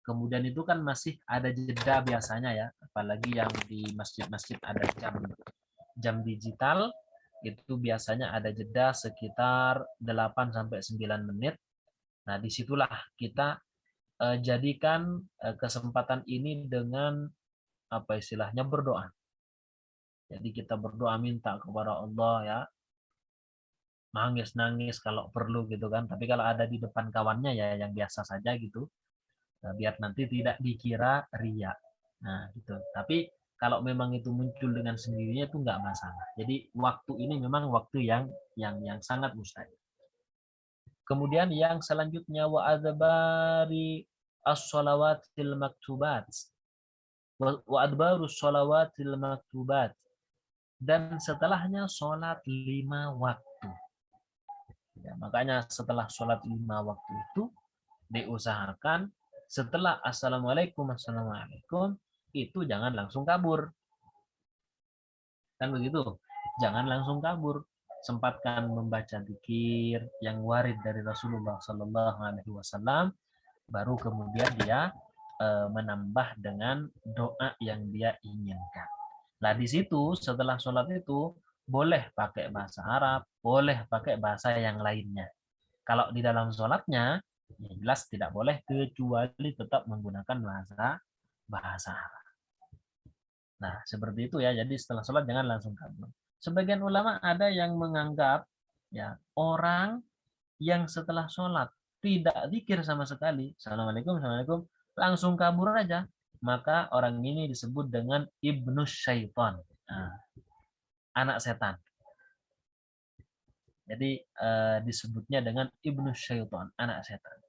Kemudian itu kan masih ada jeda biasanya ya, apalagi yang di masjid-masjid ada jam digital, itu biasanya ada jeda sekitar 8 sampai 9 menit. Nah, disitulah kita jadikan kesempatan ini dengan apa istilahnya berdoa. Jadi kita berdoa minta kepada Allah ya, nangis kalau perlu gitu kan. Tapi kalau ada di depan kawannya ya yang biasa saja gitu. Biar nanti tidak dikira riya. Nah, gitu. Tapi kalau memang itu muncul dengan sendirinya itu enggak masalah. Jadi waktu ini memang waktu yang sangat mustahil. Kemudian yang selanjutnya wa adbari as-shalawatil maktubat. Wa adbarus shalawatil maktubat. Dan setelahnya sholat 5 waktu. Ya, makanya setelah sholat 5 waktu itu diusahakan setelah assalamualaikum itu jangan langsung kabur. Kan begitu? Jangan langsung kabur. Sempatkan membaca zikir yang warid dari Rasulullah Sallallahu Alaihi Wasallam, baru kemudian dia menambah dengan doa yang dia inginkan. Nah, di situ setelah sholat itu boleh pakai bahasa Arab, boleh pakai bahasa yang lainnya. Kalau di dalam sholatnya, ya jelas tidak boleh kecuali tetap menggunakan bahasa Arab. Nah, seperti itu ya. Jadi setelah sholat jangan langsung kabur. Sebagian ulama ada yang menganggap ya orang yang setelah sholat tidak zikir sama sekali, assalamualaikum, langsung kabur aja, maka orang ini disebut dengan ibnu syaitan, anak setan. Jadi disebutnya dengan ibnu syaitan, anak setan.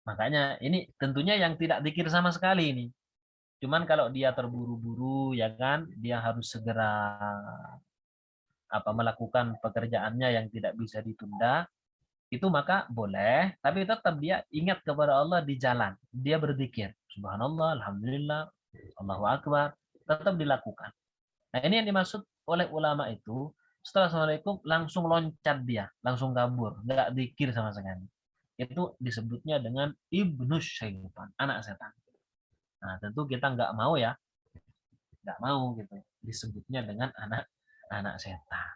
Makanya ini tentunya yang tidak zikir sama sekali ini. Cuman kalau dia terburu-buru ya kan, dia harus segera melakukan pekerjaannya yang tidak bisa ditunda, itu maka boleh, tapi tetap dia ingat kepada Allah di jalan. Dia berzikir, subhanallah, alhamdulillah, Allahu akbar, tetap dilakukan. Nah, ini yang dimaksud oleh ulama itu, setelah assalamualaikum langsung loncat dia, langsung kabur, nggak zikir sama sekali. Itu disebutnya dengan ibnus syaitan, anak setan. Nah, tentu kita nggak mau ya, nggak mau gitu disebutnya dengan anak setan.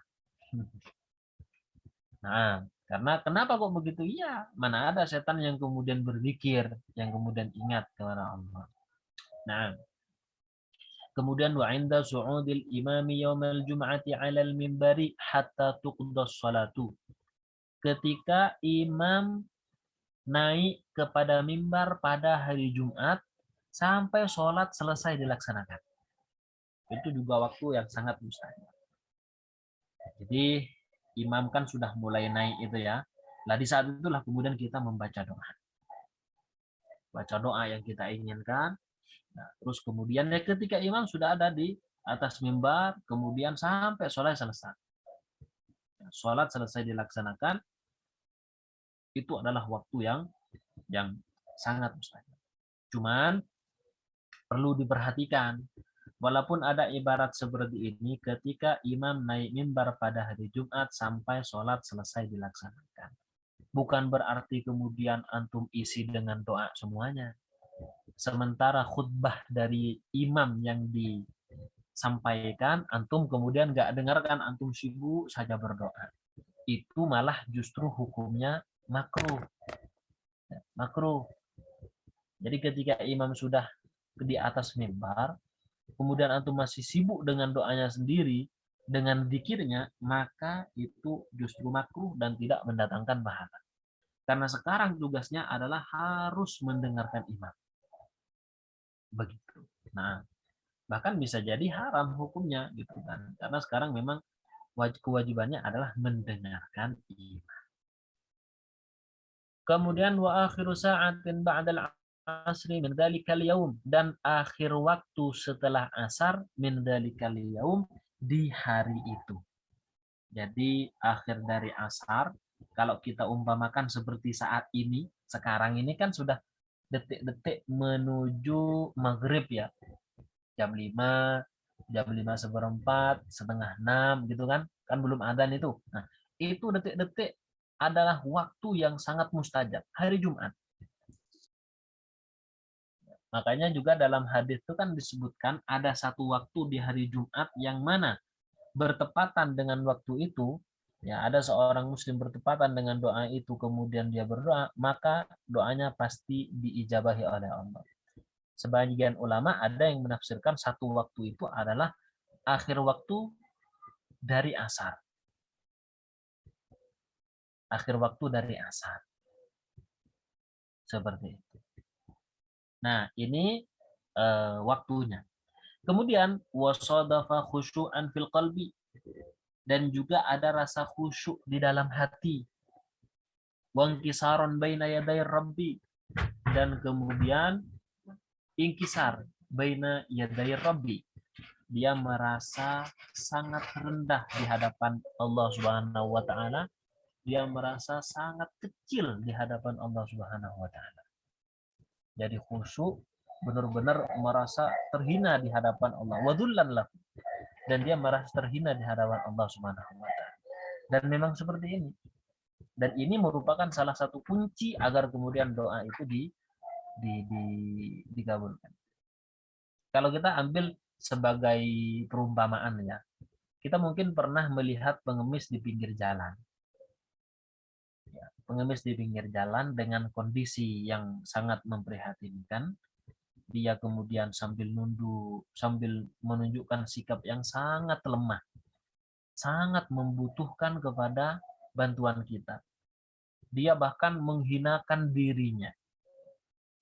Nah, karena kenapa kok begitu? Iya, mana ada setan yang kemudian berzikir, yang kemudian ingat kepada Allah. Nah, kemudian wa inda su'udil imami yaumal jum'ati 'alal minbari hatta tuqdas salatu. Ketika imam naik kepada mimbar pada hari Jumat sampai sholat selesai dilaksanakan. Itu juga waktu yang sangat mustahil. Jadi imam kan sudah mulai naik itu ya. Nah, di saat itulah kemudian kita membaca doa. Baca doa yang kita inginkan. Nah, terus kemudian ya ketika imam sudah ada di atas mimbar, kemudian sampai sholat selesai. Sholat selesai dilaksanakan, itu adalah waktu yang sangat mustahil. Cuman perlu diperhatikan, walaupun ada ibarat seperti ini, ketika imam naik mimbar pada hari Jumat sampai sholat selesai dilaksanakan. Bukan berarti kemudian antum isi dengan doa semuanya. Sementara khutbah dari imam yang disampaikan, antum kemudian nggak dengarkan, antum sibuk saja berdoa. Itu malah justru hukumnya makruh. Makruh. Jadi ketika imam sudah di atas mimbar, kemudian antum masih sibuk dengan doanya sendiri, dengan zikirnya, maka itu justru makruh dan tidak mendatangkan pahala. Karena sekarang tugasnya adalah harus mendengarkan imam. Begitu. Nah, bahkan bisa jadi haram hukumnya gitu kan. Karena sekarang memang kewajibannya adalah mendengarkan imam. Kemudian wa akhiru sa'atin ba'dal asri min dzalikal yaum, dan akhir waktu setelah asar min dzalikal yaum, di hari itu. Jadi akhir dari asar, kalau kita umpamakan seperti saat ini, sekarang ini kan sudah detik-detik menuju maghrib ya. Jam 5, jam 5 seperempat, setengah 6 gitu kan. Kan belum adzan itu. Nah, itu detik-detik adalah waktu yang sangat mustajab, hari Jumat. Makanya juga dalam hadis itu kan disebutkan ada satu waktu di hari Jumat yang mana bertepatan dengan waktu itu, ya ada seorang muslim bertepatan dengan doa itu, kemudian dia berdoa, maka doanya pasti diijabahi oleh Allah. Sebagian ulama ada yang menafsirkan satu waktu itu adalah akhir waktu dari asar. Akhir waktu dari asar. Seperti itu. Nah, ini waktunya. Kemudian wasadafa khusyu'an fil qalbi, dan juga ada rasa khusyuk di dalam hati. Wangkisaron baina yaday rabbi, dan kemudian ingkisar baina yaday rabbi. Dia merasa sangat rendah di hadapan Allah Subhanahu wa taala. Dia merasa sangat kecil di hadapan Allah Subhanahu wa taala. Jadi khusyuk, benar-benar merasa terhina di hadapan Allah. Wadullan lahu. Dan dia merasa terhina di hadapan Allah Subhanahu wa taala. Dan memang seperti ini. Dan ini merupakan salah satu kunci agar kemudian doa itu dikabulkan. Kalau kita ambil sebagai perumpamaan ya, kita mungkin pernah melihat pengemis di pinggir jalan. Ya, pengemis di pinggir jalan dengan kondisi yang sangat memprihatinkan. Dia kemudian sambil nunduk, sambil menunjukkan sikap yang sangat lemah, sangat membutuhkan kepada bantuan kita. Dia bahkan menghinakan dirinya.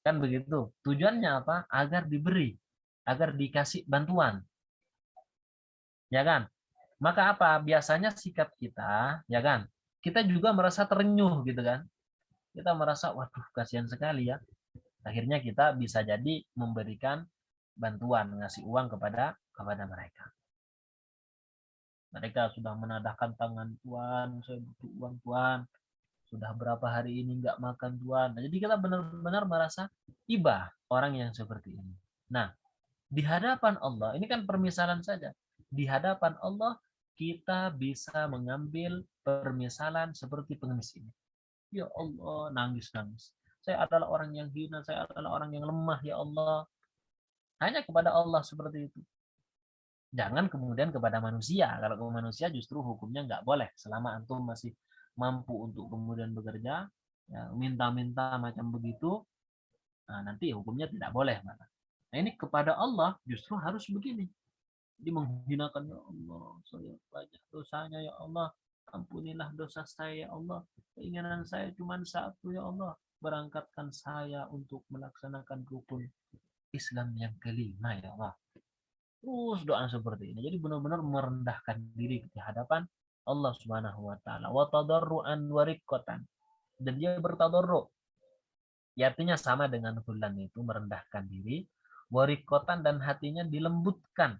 Kan begitu. Tujuannya apa? Agar diberi, agar dikasih bantuan. Ya kan? Maka apa? Biasanya sikap kita, ya kan? Kita juga merasa terenyuh gitu kan. Kita merasa, waduh kasihan sekali ya. Akhirnya kita bisa jadi memberikan bantuan, ngasih uang kepada mereka. Mereka sudah menadahkan tangan, Tuan, saya butuh uang Tuan. sudah berapa hari ini nggak makan Tuhan. Nah, jadi kita benar-benar merasa iba orang yang seperti ini. Nah, di hadapan Allah, ini kan permisalan saja. Di hadapan Allah, kita bisa mengambil permisalan seperti pengemis ini. Ya Allah, nangis-nangis. Saya adalah orang yang hina, saya adalah orang yang lemah, ya Allah. Hanya kepada Allah seperti itu. Jangan kemudian kepada manusia. Kalau ke manusia justru hukumnya nggak boleh. Selama antum masih mampu untuk kemudian bekerja, ya, minta-minta macam begitu, nah, nanti hukumnya tidak boleh. Nah, ini kepada Allah justru harus begini. Jadi menghinakan, ya Allah, saya banyak dosanya, ya Allah. Ampunilah dosa saya, ya Allah. Keinginan saya cuma satu, ya Allah. Berangkatkan saya untuk melaksanakan rukun Islam yang kelima, ya Allah. Terus doa seperti ini. Jadi benar-benar merendahkan diri di hadapan Allah Subhanahu wa taala. Wa tadarruan wa riqqatan. Dan dia bertadarru. Ya, artinya sama dengan fulan itu merendahkan diri, wa riqqatan dan hatinya dilembutkan.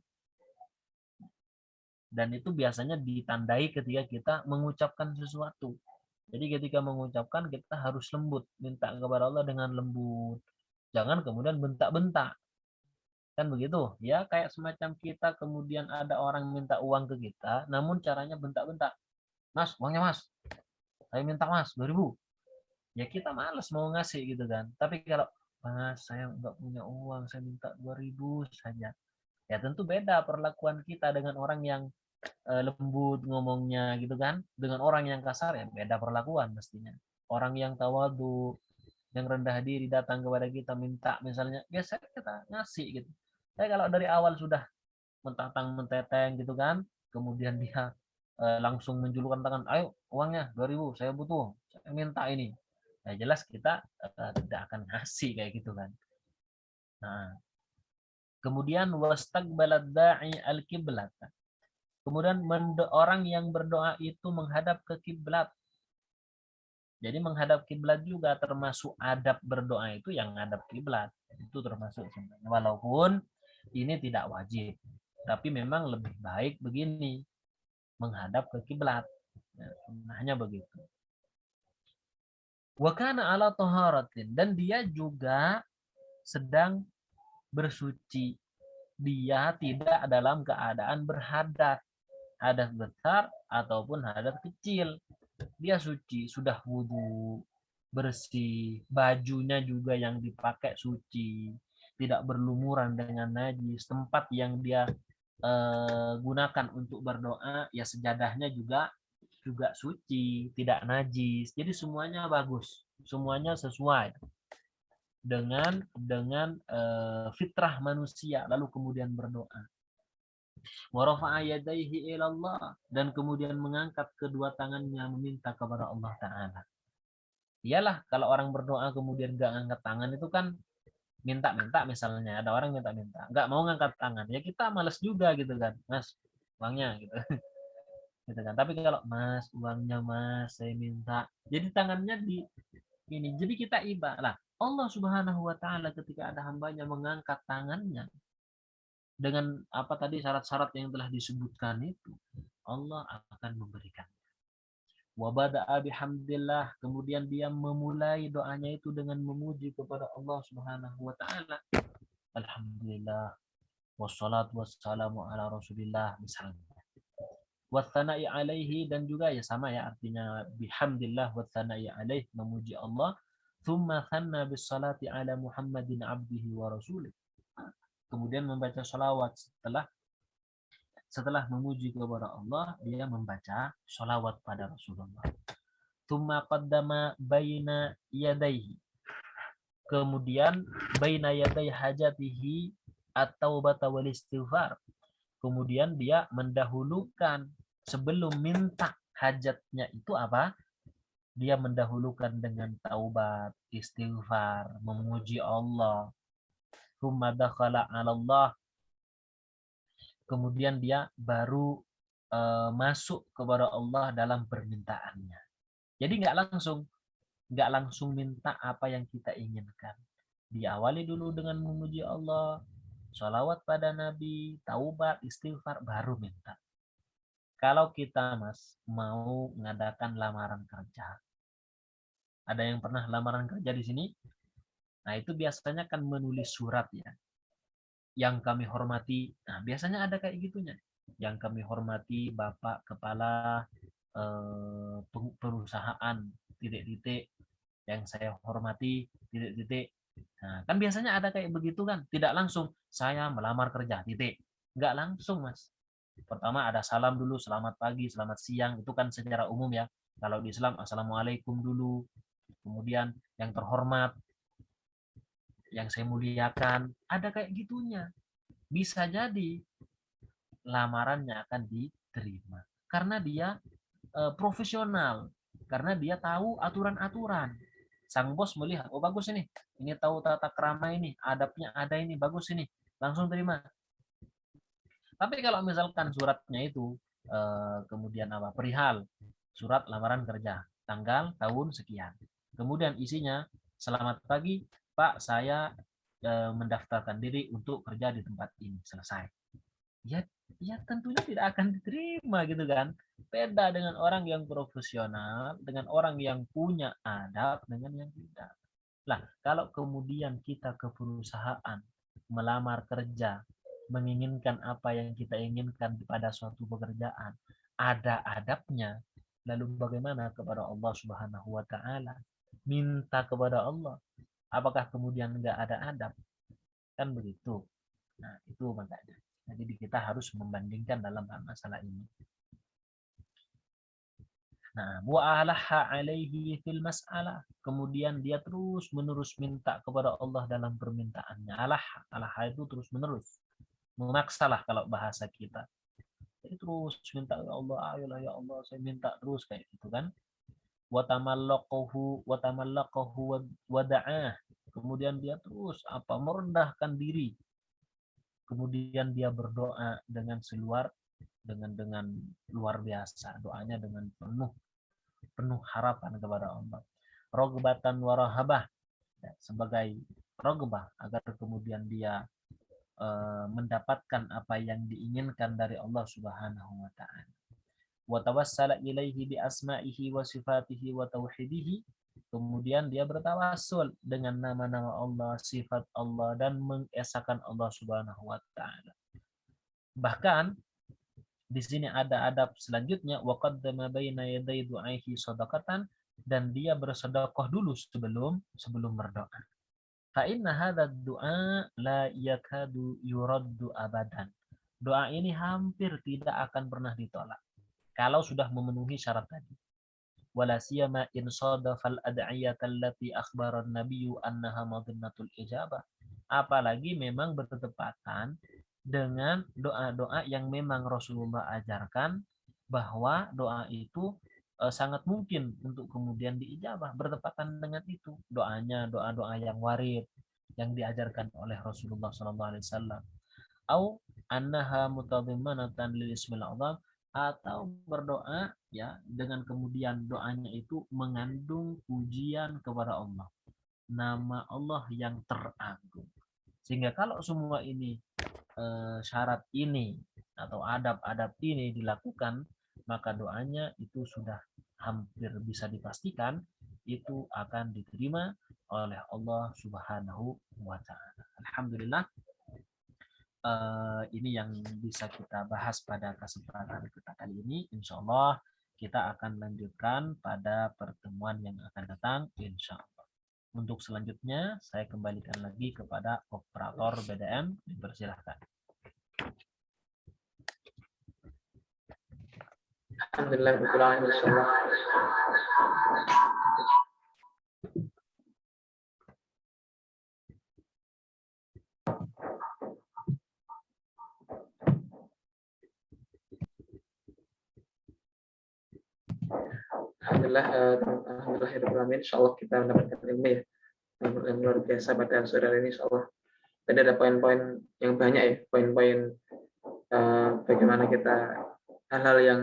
Dan itu biasanya ditandai ketika kita mengucapkan sesuatu. Jadi ketika mengucapkan kita harus lembut, minta kepada Allah dengan lembut. Jangan kemudian bentak-bentak. Kan begitu ya, kayak semacam kita kemudian ada orang minta uang ke kita, namun caranya bentak-bentak. Mas, uangnya mas, saya minta mas 2.000. Ya kita males mau ngasih gitu kan. Tapi kalau mas saya nggak punya uang, saya minta 2.000 saja, ya tentu beda perlakuan kita dengan orang yang lembut ngomongnya gitu kan, dengan orang yang kasar ya beda perlakuan mestinya. Orang yang tawadu, yang rendah diri datang kepada kita minta misalnya, biasa kita ngasih gitu. Tapi kalau dari awal sudah menteteng gitu kan, kemudian dia langsung menjulurkan tangan, ayo uangnya 2.000, saya butuh, saya minta ini. Nah, jelas kita tidak akan ngasih kayak gitu kan. Nah, kemudian wastaqbalad da'i al-qiblat. Kemudian orang yang berdoa itu menghadap ke kiblat. Jadi menghadap kiblat juga termasuk adab berdoa itu yang menghadap kiblat. Itu termasuk sebenarnya. Walaupun ini tidak wajib. Tapi memang lebih baik begini, menghadap ke kiblat. Ya, sunnahnya begitu. Wa kana ala taharatin, dan dia juga sedang bersuci. Dia tidak dalam keadaan berhadas, hadas besar ataupun hadas kecil. Dia suci, sudah wudhu, bersih, bajunya juga yang dipakai suci, tidak berlumuran dengan najis. Tempat yang dia gunakan untuk berdoa ya sejadahnya juga suci, tidak najis. Jadi semuanya bagus, semuanya sesuai dengan fitrah manusia. Lalu kemudian berdoa. Wa rafa'a yadayhi ila Allah, dan kemudian mengangkat kedua tangannya meminta kepada Allah Ta'ala. Iyalah kalau orang berdoa kemudian gak angkat tangan itu kan minta-minta, misalnya ada orang minta-minta nggak mau ngangkat tangan, ya kita malas juga gitu kan, mas uangnya gitu. Gitu kan. Tapi kalau mas uangnya mas saya minta, jadi tangannya di ini, jadi kita iba lah. Allah Subhanahu wa taala ketika ada hambanya mengangkat tangannya dengan apa tadi syarat-syarat yang telah disebutkan itu, Allah akan memberikan. Wa bada'a bihamdillah, kemudian dia memulai doanya itu dengan memuji kepada Allah Subhanahu wa taala. Alhamdulillah wassalatu wassalamu ala Rasulillah misalnya. Watsana'i alaihi, dan juga ya sama ya artinya bihamdillah watsana'i alaihi, memuji Allah. Tsumma thanna bis salati ala Muhammadin abdihi wa rasulih. Kemudian membaca salawat setelah memuji kepada Allah, dia membaca salawat pada Rasulullah. Tsumma qaddama baina yadayhi. Kemudian baina yaday hajatihi at-taubata wal istighfar. Kemudian dia mendahulukan sebelum minta hajatnya itu apa? Dia mendahulukan dengan taubat, istighfar, memuji Allah. Tsumma dakhala 'ala Allah. Kemudian dia baru masuk kepada Allah dalam permintaannya. Jadi nggak langsung minta apa yang kita inginkan. Diawali dulu dengan memuji Allah, sholawat pada Nabi, taubat, istighfar, baru minta. Kalau kita mas mau mengadakan lamaran kerja, Ada yang pernah lamaran kerja di sini? Nah, itu biasanya kan menulis surat ya. Yang kami hormati, nah biasanya ada kayak gitunya. Yang kami hormati Bapak Kepala perusahaan titik-titik, yang saya hormati titik-titik. Nah, kan biasanya ada kayak begitu kan. Tidak langsung saya melamar kerja titik. Nggak langsung, Mas. Pertama ada salam dulu, selamat pagi, selamat siang, itu kan secara umum ya. Kalau di Islam assalamualaikum dulu. Kemudian yang terhormat, yang saya muliakan, ada kayak gitunya. Bisa jadi lamarannya akan diterima karena dia profesional, karena dia tahu aturan-aturan. Sang bos melihat, oh bagus ini tahu tata krama ini, adabnya ada ini, bagus ini, langsung terima. Tapi kalau misalkan suratnya itu kemudian apa, perihal surat lamaran kerja, tanggal tahun sekian, kemudian isinya selamat pagi Pak, saya mendaftarkan diri untuk kerja di tempat ini, selesai. Ya tentunya tidak akan diterima gitu kan. Beda dengan orang yang profesional, dengan orang yang punya adab, dengan yang tidak. Lah, kalau kemudian kita ke perusahaan melamar kerja, menginginkan apa yang kita inginkan pada suatu pekerjaan, ada adabnya, lalu bagaimana kepada Allah Subhanahu wa taala? Minta kepada Allah, apakah kemudian enggak ada adab? Kan begitu. Nah, itu makanya. Jadi kita harus membandingkan dalam masalah ini. Nah, wa'alaha alaihi fil mas'alah. Kemudian dia terus menerus minta kepada Allah dalam permintaannya. Alaha itu terus menerus. Memaksalah kalau bahasa kita. Jadi terus minta, ya Allah, ayolah ya Allah, saya minta terus kayak gitu kan. Wa tamallaqahu wa da'ah. Kemudian dia terus merendahkan diri. Kemudian dia berdoa dengan dengan luar biasa, doanya dengan penuh harapan kepada Allah. Rogbatan warahabah, sebagai rogbah agar kemudian dia mendapatkan apa yang diinginkan dari Allah Subhanahu wa taala. Wa tawassala ilaihi bi asma'ihi wa sifatihi wa tauhidihi. Kemudian dia bertawassul dengan nama-nama Allah, sifat Allah, dan mengesahkan Allah Subhanahu wa taala. Bahkan di sini ada adab selanjutnya, wa qaddama baina yaday du'aihi shadaqatan, dan dia bersedekah dulu sebelum berdoa. Fa inna hadha du'a la yakadu yuraddu abadan. Doa ini hampir tidak akan pernah ditolak kalau sudah memenuhi syarat tadi. Wala siyama in sadafal ad'iyata allati akhbara an-nabiyyu annaha madinnatul ijabah. Apalagi memang bertepatan dengan doa-doa yang memang Rasulullah ajarkan bahwa doa itu sangat mungkin untuk kemudian diijabah, bertepatan dengan itu. Doanya doa-doa yang warid yang diajarkan oleh Rasulullah SAW. Au annaha mutadhimmanatan lil ismil azam, atau berdoa ya dengan kemudian doanya itu mengandung pujian kepada Allah, nama Allah yang teragung. Sehingga kalau semua ini syarat ini atau adab-adab ini dilakukan, maka doanya itu sudah hampir bisa dipastikan itu akan diterima oleh Allah Subhanahu wa taala. Alhamdulillah, ini yang bisa kita bahas pada kesempatan kita kali ini. Insya Allah kita akan lanjutkan pada pertemuan yang akan datang, insya Allah. Untuk selanjutnya saya kembalikan lagi kepada operator BDM, dipersilahkan. Alhamdulillah, insyaallah. Alhamdulillahirrahmanirrahim. Insyaallah kita mendapatkan ilmu ya yang luar biasa pada sore ini, insyaallah. Tadi ada poin-poin yang banyak ya, poin-poin bagaimana kita hal-hal yang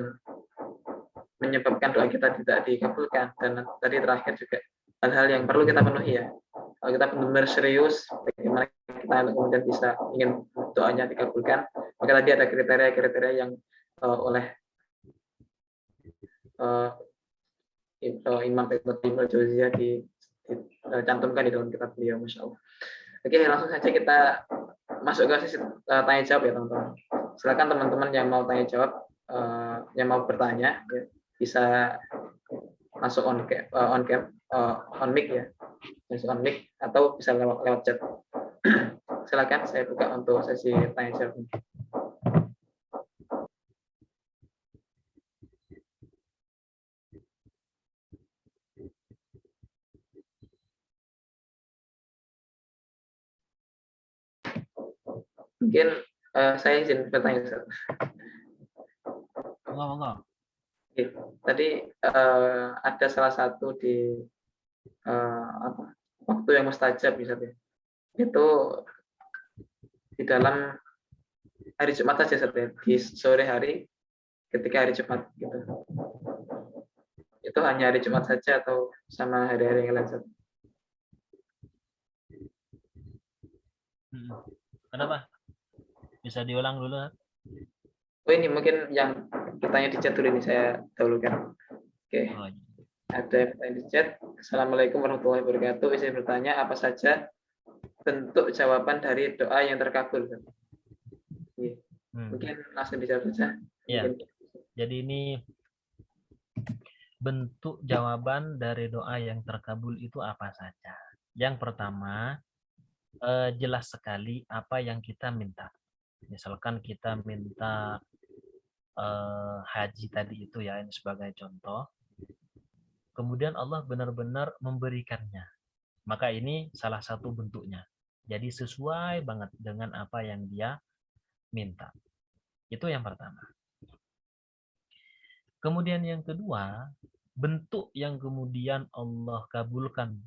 menyebabkan doa kita tidak dikabulkan, dan tadi terakhir juga hal-hal yang perlu kita penuhi ya. Kalau kita benar-benar serius bagaimana kita kemudian bisa ingin doanya dikabulkan, maka tadi ada kriteria-kriteria yang oleh Imam Ibnu Jauziyah dicantumkan di dalam kitab beliau, Masya Allah. Oke, langsung saja kita masuk ke sesi tanya jawab ya teman-teman. Silakan teman-teman yang mau tanya jawab, yang mau bertanya ya, bisa masuk on mic ya, masuk on mic atau bisa lewat chat. Silakan, saya buka untuk sesi tanya jawab. Mungkin saya izin bertanya, Ustaz. Enggak. Tadi ada salah satu di waktu yang mustajab misalnya, itu di dalam hari Jumat saja, di sore hari ketika hari Jumat gitu. Itu hanya hari Jumat saja atau sama hari-hari yang lain? Kenapa? Bisa diulang dulu? Oh, ini mungkin yang bertanya di chat dulu, ini saya dahulukan. Oke. Oh, iya. Ada yang bertanya di chat. Assalamualaikum warahmatullahi wabarakatuh. Saya bertanya, apa saja bentuk jawaban dari doa yang terkabul? Mungkin langsung dijawab saja. Ya. Jadi ini bentuk jawaban dari doa yang terkabul itu apa saja? Yang pertama, jelas sekali apa yang kita minta. Misalkan kita minta haji tadi itu ya, ini sebagai contoh. Kemudian Allah benar-benar memberikannya. Maka ini salah satu bentuknya. Jadi sesuai banget dengan apa yang dia minta. Itu yang pertama. Kemudian yang kedua, bentuk yang kemudian Allah kabulkan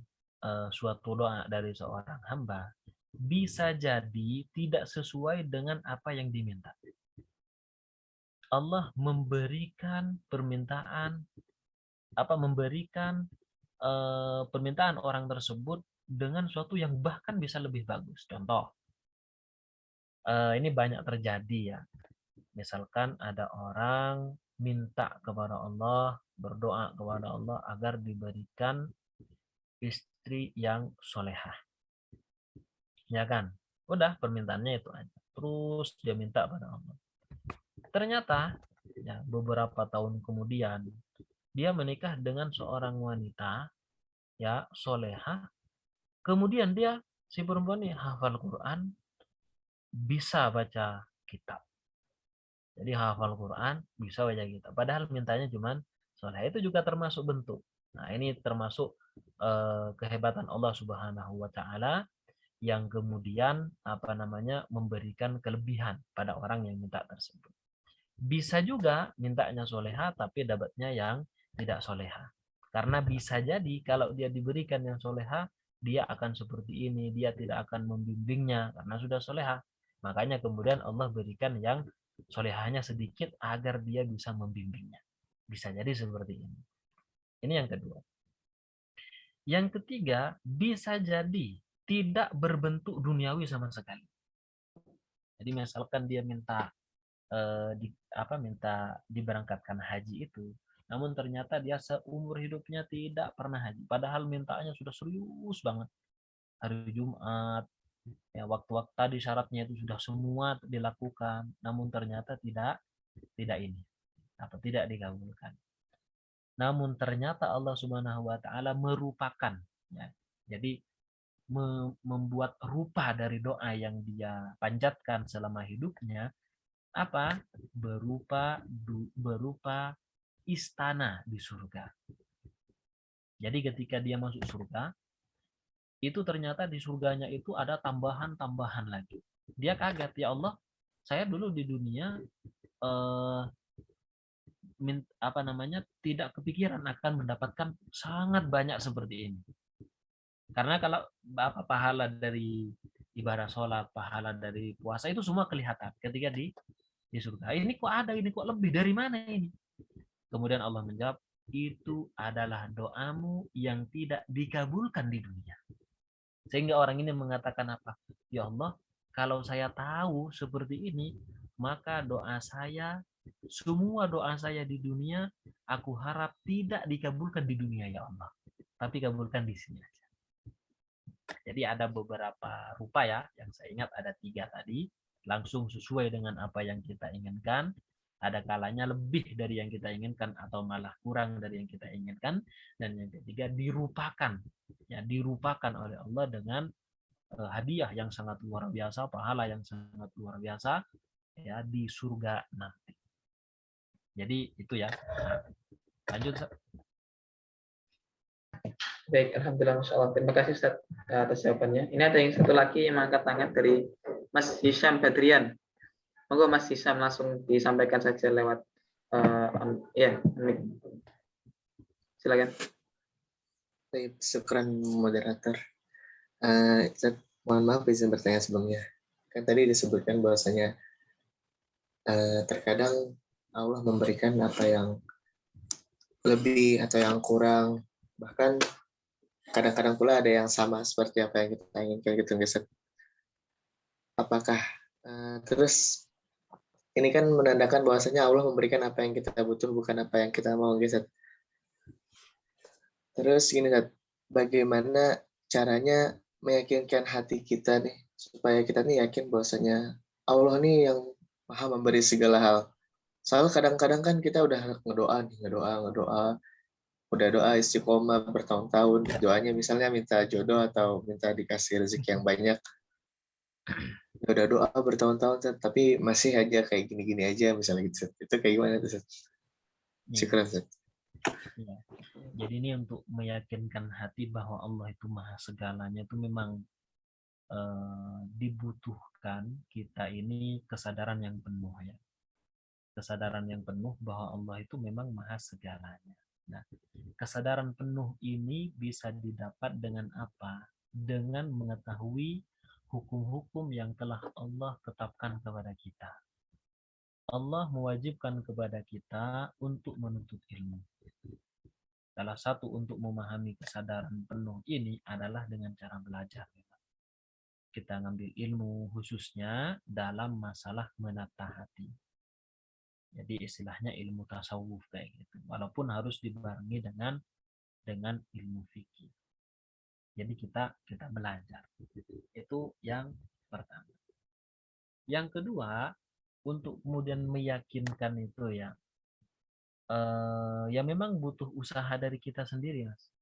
suatu doa dari seorang hamba bisa jadi tidak sesuai dengan apa yang diminta. Allah memberikan permintaan permintaan orang tersebut dengan suatu yang bahkan bisa lebih bagus. Contoh, ini banyak terjadi ya. Misalkan ada orang minta kepada Allah, berdoa kepada Allah agar diberikan istri yang solehah. Ya kan? Udah, permintaannya itu aja. Terus dia minta pada Allah. Ternyata ya, beberapa tahun kemudian dia menikah dengan seorang wanita ya solehah. Kemudian dia, si perempuan ini hafal Quran, bisa baca kitab. Jadi hafal Quran, bisa baca kitab. Padahal mintanya cuman soleh. Itu juga termasuk bentuk. Nah, ini termasuk kehebatan Allah Subhanahu wa taala yang kemudian memberikan kelebihan pada orang yang minta tersebut. Bisa juga mintanya soleha tapi dapatnya yang tidak soleha. Karena bisa jadi kalau dia diberikan yang soleha, dia akan seperti ini, dia tidak akan membimbingnya karena sudah soleha. Makanya kemudian Allah berikan yang solehanya sedikit agar dia bisa membimbingnya. Bisa jadi seperti ini. Ini yang kedua. Yang ketiga, bisa jadi tidak berbentuk duniawi sama sekali. Jadi misalkan dia minta diberangkatkan haji itu, namun ternyata dia seumur hidupnya tidak pernah haji, padahal mintanya sudah serius banget. Hari Jumat ya, waktu-waktu tadi syaratnya itu sudah semua dilakukan, namun ternyata tidak dikabulkan. Namun ternyata Allah Subhanahu wa taala merupakan ya, jadi membuat rupa dari doa yang dia panjatkan selama hidupnya berupa istana di surga. Jadi ketika dia masuk surga, itu ternyata di surganya itu ada tambahan-tambahan lagi. Dia kaget, ya Allah, saya dulu di dunia tidak kepikiran akan mendapatkan sangat banyak seperti ini. Karena kalau pahala dari ibadah sholat, pahala dari puasa itu semua kelihatan ketika di surga. Ini kok ada, ini kok lebih, dari mana ini? Kemudian Allah menjawab, itu adalah doamu yang tidak dikabulkan di dunia. Sehingga orang ini mengatakan apa? Ya Allah, kalau saya tahu seperti ini, maka semua doa saya di dunia aku harap tidak dikabulkan di dunia ya Allah, tapi kabulkan di sini aja. Jadi ada beberapa rupa ya, yang saya ingat ada 3 tadi, langsung sesuai dengan apa yang kita inginkan. Ada kalanya lebih dari yang kita inginkan atau malah kurang dari yang kita inginkan. Dan yang ketiga dirupakan, ya dirupakan oleh Allah dengan hadiah yang sangat luar biasa, pahala yang sangat luar biasa, ya di surga nanti. Jadi itu ya. Nah, lanjut. Baik, alhamdulillah, masya Allah. Terima kasih Ustaz atas jawabannya. Ini ada yang satu lagi yang mengangkat tangan dari Mas Hisham Badrian. Monggo Mas Hisham langsung disampaikan saja lewat ya, silakan. Baik, syukran moderator. Ustaz, mohon maaf izin bertanya sebelumnya. Kan tadi disebutkan bahwasanya terkadang Allah memberikan apa yang lebih atau yang kurang, bahkan kadang-kadang pula ada yang sama seperti apa yang kita inginkan gitu, Ustaz. Apakah terus ini kan menandakan bahwasanya Allah memberikan apa yang kita butuh, bukan apa yang kita mau, Ustaz. Terus gini, Ustaz, bagaimana caranya meyakinkan hati kita nih supaya kita nih yakin bahwasanya Allah nih yang Maha memberi segala hal. Soalnya kadang-kadang kan kita udah ngedoa, udah doa istiqomah bertahun-tahun, doanya misalnya minta jodoh atau minta dikasih rezeki yang banyak. Udah doa bertahun-tahun, tapi masih aja kayak gini-gini aja misalnya gitu. Itu kayak gimana tuh, Ustaz? Syukur, Ustaz. Ya. Jadi ini untuk meyakinkan hati bahwa Allah itu maha segalanya itu memang dibutuhkan kita ini kesadaran yang penuh ya. Kesadaran yang penuh bahwa Allah itu memang maha segalanya. Nah, kesadaran penuh ini bisa didapat dengan apa? Dengan mengetahui hukum-hukum yang telah Allah tetapkan kepada kita. Allah mewajibkan kepada kita untuk menuntut ilmu. Salah satu untuk memahami kesadaran penuh ini adalah dengan cara belajar. Kita ngambil ilmu khususnya dalam masalah menata hati. Jadi istilahnya ilmu tasawuf kayak gitu. Walaupun harus dibarengi dengan ilmu fikih. Jadi kita belajar. Itu yang pertama. Yang kedua, untuk kemudian meyakinkan itu ya, ya memang butuh usaha dari kita sendiri, Mas.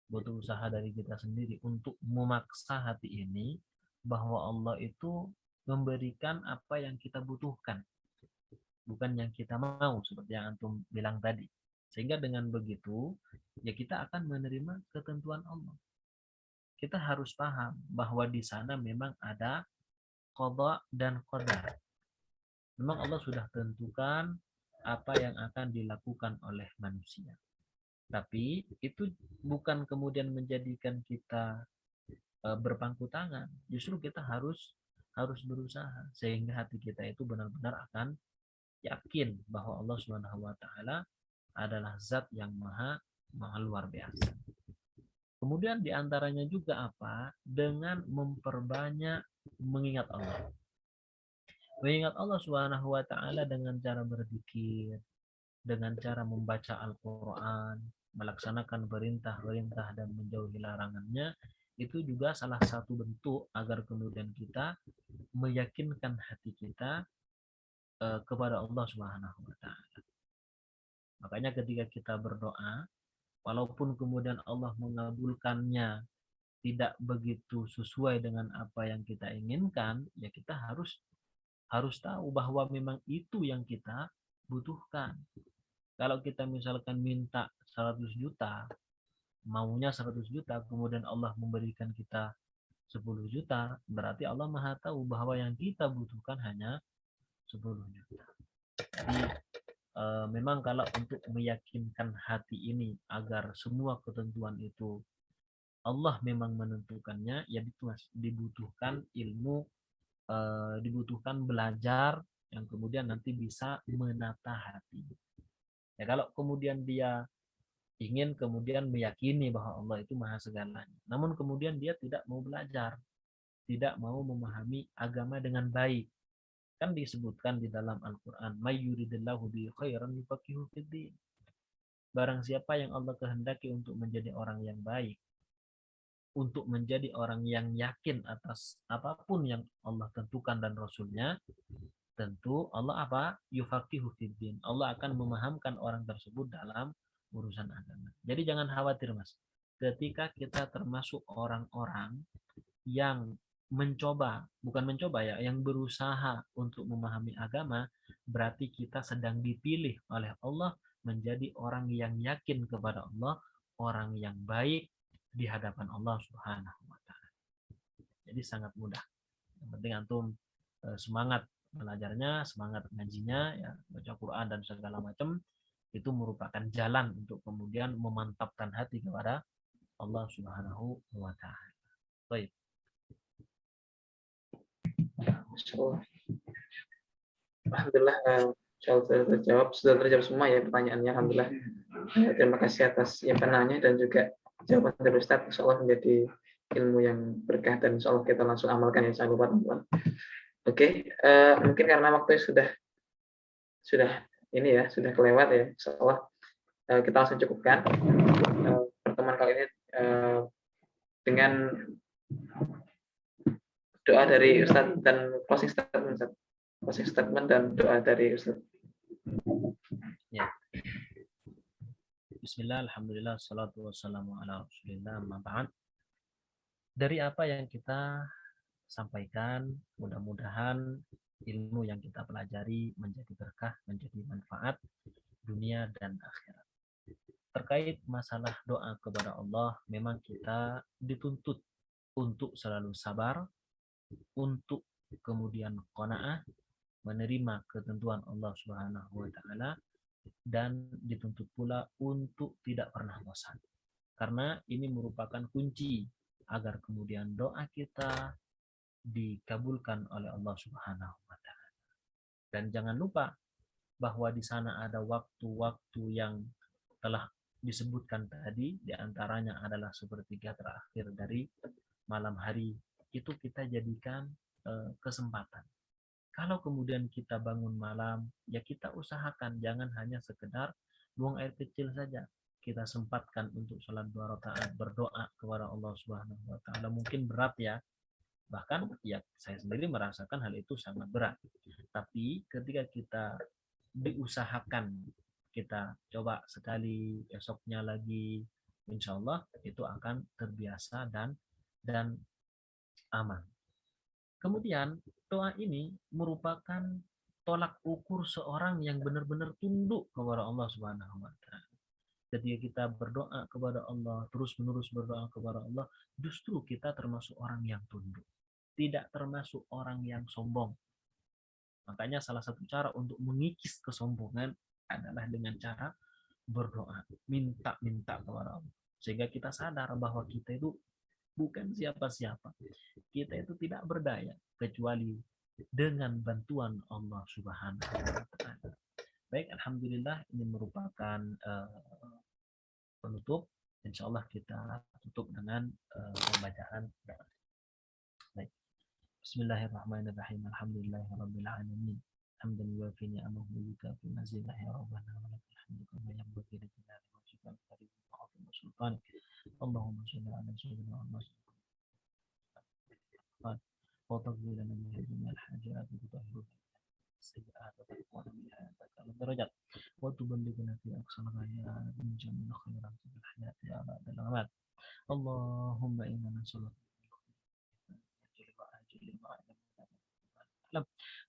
Butuh usaha dari kita sendiri untuk memaksa hati ini bahwa Allah itu memberikan apa yang kita butuhkan, bukan yang kita mau, seperti yang antum bilang tadi. Sehingga dengan begitu, ya kita akan menerima ketentuan Allah. Kita harus paham bahwa di sana memang ada qada dan qadar. Memang Allah sudah tentukan apa yang akan dilakukan oleh manusia. Tapi itu bukan kemudian menjadikan kita berpangku tangan. Justru kita harus berusaha sehingga hati kita itu benar-benar akan yakin bahwa Allah Subhanahu wa taala adalah zat yang maha luar biasa. Kemudian diantaranya juga apa? Dengan memperbanyak mengingat Allah. Mengingat Allah Subhanahu wa taala dengan cara berzikir, dengan cara membaca Al-Qur'an, melaksanakan perintah-perintah dan menjauhi larangannya, itu juga salah satu bentuk agar kemudian kita meyakinkan hati kita kepada Allah Subhanahu wa taala. Makanya ketika kita berdoa, walaupun kemudian Allah mengabulkannya tidak begitu sesuai dengan apa yang kita inginkan, ya kita harus tahu bahwa memang itu yang kita butuhkan. Kalau kita misalkan minta 100 juta, maunya 100 juta, kemudian Allah memberikan kita 10 juta, berarti Allah Maha tahu bahwa yang kita butuhkan hanya 10 juta. Jadi memang kalau untuk meyakinkan hati ini agar semua ketentuan itu Allah memang menentukannya, ya dibutuhkan ilmu, dibutuhkan belajar yang kemudian nanti bisa menata hati. Ya kalau kemudian dia ingin kemudian meyakini bahwa Allah itu maha segalanya, namun kemudian dia tidak mau belajar, tidak mau memahami agama dengan baik. Kan disebutkan di dalam Al-Quran, may yuridillahu bi khairan yufaqihu fid din. Barang siapa yang Allah kehendaki untuk menjadi orang yang baik, untuk menjadi orang yang yakin atas apapun yang Allah tentukan dan Rasulnya, tentu Allah apa? Yufaqihu fiddin. Allah akan memahamkan orang tersebut dalam urusan agama. Jadi jangan khawatir, Mas. Ketika kita termasuk orang-orang yang bukan mencoba ya, yang berusaha untuk memahami agama, berarti kita sedang dipilih oleh Allah menjadi orang yang yakin kepada Allah, orang yang baik di hadapan Allah Subhanahu wa taala. Jadi sangat mudah. Yang penting antum semangat belajarnya, semangat ngajinya, ya, baca Quran dan segala macam, itu merupakan jalan untuk kemudian memantapkan hati kepada Allah Subhanahu wa taala. Baik. Masya Allah. Alhamdulillah, sudah terjawab semua ya pertanyaannya. Alhamdulillah. Terima kasih atas yang penanya dan juga jawaban dari Ustaz. Insya Allah menjadi ilmu yang berkah dan insya Allah kita langsung amalkan ya. Jangan lupa teman-teman. Oke, mungkin karena waktunya sudah ini ya, sudah kelewat ya. Insya Allah kita langsung cukupkan pertemuan kali ini dengan doa dari Ustaz dan closing statement dan doa dari Ustaz. Ya. Bismillah, alhamdulillah, salatu wassalamu ala rasulillah, amma ba'd. Dari apa yang kita sampaikan, mudah-mudahan ilmu yang kita pelajari menjadi berkah, menjadi manfaat dunia dan akhirat. Terkait masalah doa kepada Allah, memang kita dituntut untuk selalu sabar, untuk kemudian qanaah, menerima ketentuan Allah Subhanahu wa taala, dan dituntut pula untuk tidak pernah bosan. Karena ini merupakan kunci agar kemudian doa kita dikabulkan oleh Allah Subhanahu wa taala. Dan jangan lupa bahwa di sana ada waktu-waktu yang telah disebutkan tadi, di antaranya adalah sepertiga terakhir dari malam hari. Itu kita jadikan kesempatan. Kalau kemudian kita bangun malam, ya kita usahakan jangan hanya sekedar buang air kecil saja. Kita sempatkan untuk sholat 2 rakaat, berdoa kepada Allah Subhanahu wa taala. Mungkin berat ya. Bahkan ya saya sendiri merasakan hal itu sangat berat. Tapi ketika kita diusahakan, kita coba sekali, esoknya lagi, insya Allah itu akan terbiasa dan aman. Kemudian doa ini merupakan tolak ukur seorang yang benar-benar tunduk kepada Allah Subhanahu wa taala. Ketika kita berdoa kepada Allah, terus-menerus berdoa kepada Allah, justru kita termasuk orang yang tunduk, tidak termasuk orang yang sombong. Makanya salah satu cara untuk mengikis kesombongan adalah dengan cara berdoa, minta kepada Allah. Sehingga kita sadar bahwa kita itu bukan siapa-siapa. Kita itu tidak berdaya kecuali dengan bantuan Allah Subhanahu wa taala. Baik, alhamdulillah ini merupakan penutup. Insya Allah kita tutup dengan pembacaan doa. Baik. Bismillahirrahmanirrahim. Alhamdulillahirabbil alamin. Hamdan yuwafi ni'amahu wa yukafi mazidah ya rabbana wa lakal hamdu kama yanbaghi li jalali wajhika al-karim wa 'azimi sultanik. Allahumma shalli ala sayyidina Muhammad wa taqdi lana min jami'il hajat wa tutahhiru السيئات وتقوانا بها على الدرجات وتبلغنا في أقصى الغايات من جميع الخيرات في الحياة يا بعد الأمات. اللهم إنا نسألك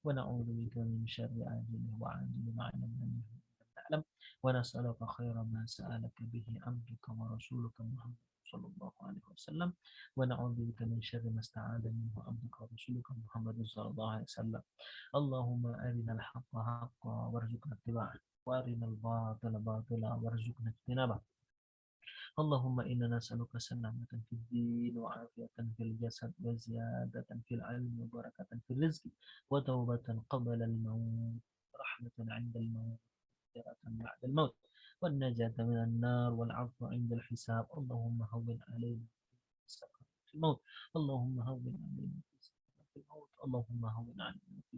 ونعوذ بك من شر عاجله وعاجله ما علمنا منه تعلم ونسألك خير ما سألك به عبدك ورسولك محمد صلى الله عليه وسلم ونعوذ بك من شر ما استعاذ منه عبدك ورسولك محمد صلى الله عليه وسلم. اللهم أرنا الحق حقا وارزقنا اتباعه وأرنا الباطل باطلا وارزقنا اجتنابه. اللهم إنا نسألك سلامة في الدين وعافية في الجسد وزيادة في العلم وبركة في الرزق وتوبة قبل الموت رحمة عند الموت بعد الموت والنجاة من النار والعفو عند الحساب. اللهم هون علينا في الموت. اللهم هون علينا في الموت. اللهم هون علينا في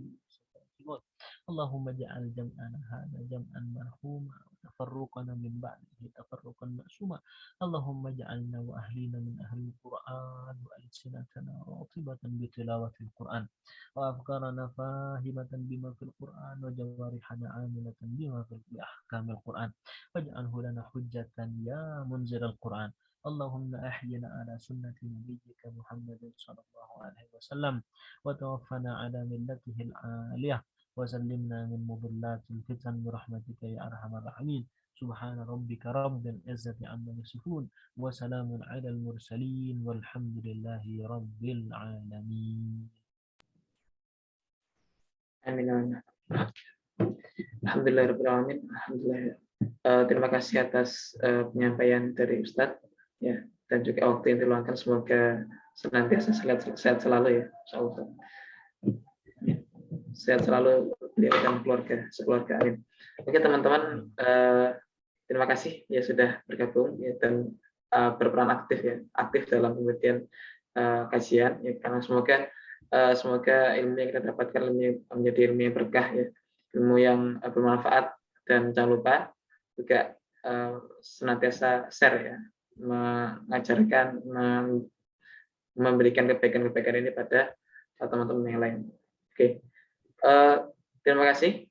الموت. Allahumma ja'al jam'ana hadha jam'an marhuma wa tafarruqana min ba'dihi tafarruqan ma'suma. Allahumma ja'alna wa ahlina min ahli al-Qur'an wa alsinatana ratibatan bi tilawatil Qur'an wa afkarana fahimatan bima fil Qur'an wa jawarihana amilatan bima fil ahkamil Qur'an waj'alhu lana hujjatan ya munzilal Qur'an. Allahumma ahyina ala sunnati nabiyyika Muhammadin sallallahu alaihi wasallam wa tawaffana ala millatihil aliyah wa sallimna min mudillatil fitan bi rahmatika ya arhamar rahimin. Subhana rabbika rabbil izzati amma yasifun wa salamun alal mursalin walhamdulillahi rabbil alamin. Amin. Alhamdulillahirabbil alamin. Alhamdulillah. Terima kasih atas penyampaian dari Ustadz ya, dan juga waktu yang diluangkan, semoga senantiasa sehat selalu ya, insyaallah. Sehat selalu beliau dan sekeluarga. Amin. Oke teman-teman, terima kasih ya sudah bergabung ya, dan berperan aktif dalam pemberian kajian ya, karena semoga ilmu yang kita dapatkan menjadi ilmu yang berkah ya, ilmu yang bermanfaat, dan jangan lupa juga senantiasa share ya, mengajarkan, memberikan kebaikan-kebaikan ini pada teman-teman yang lain. Oke. Terima kasih.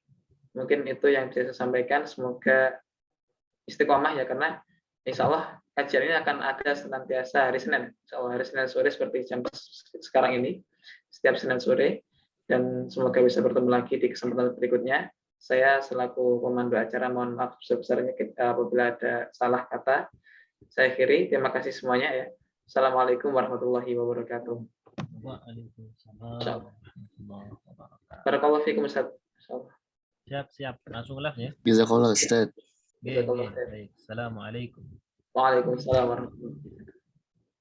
Mungkin itu yang bisa saya sampaikan. Semoga istiqomah ya, karena insya Allah kajian ini akan ada senantiasa hari Senin. Insya Allah hari Senin sore seperti jam sekarang ini, setiap Senin sore, dan semoga bisa bertemu lagi di kesempatan berikutnya. Saya selaku pemandu acara mohon maaf sebesar-besarnya apabila ada salah kata. Saya akhiri. Terima kasih semuanya ya. Assalamualaikum warahmatullahi wabarakatuh. Waalaikumsalam warahmatullahi wabarakatuh. Barakallahu fiikum Ustaz. Siap, langsung live ya. Jazakallah Ustaz. Baik. Assalamualaikum. Waalaikumsalam warahmatullahi wabarakatuh.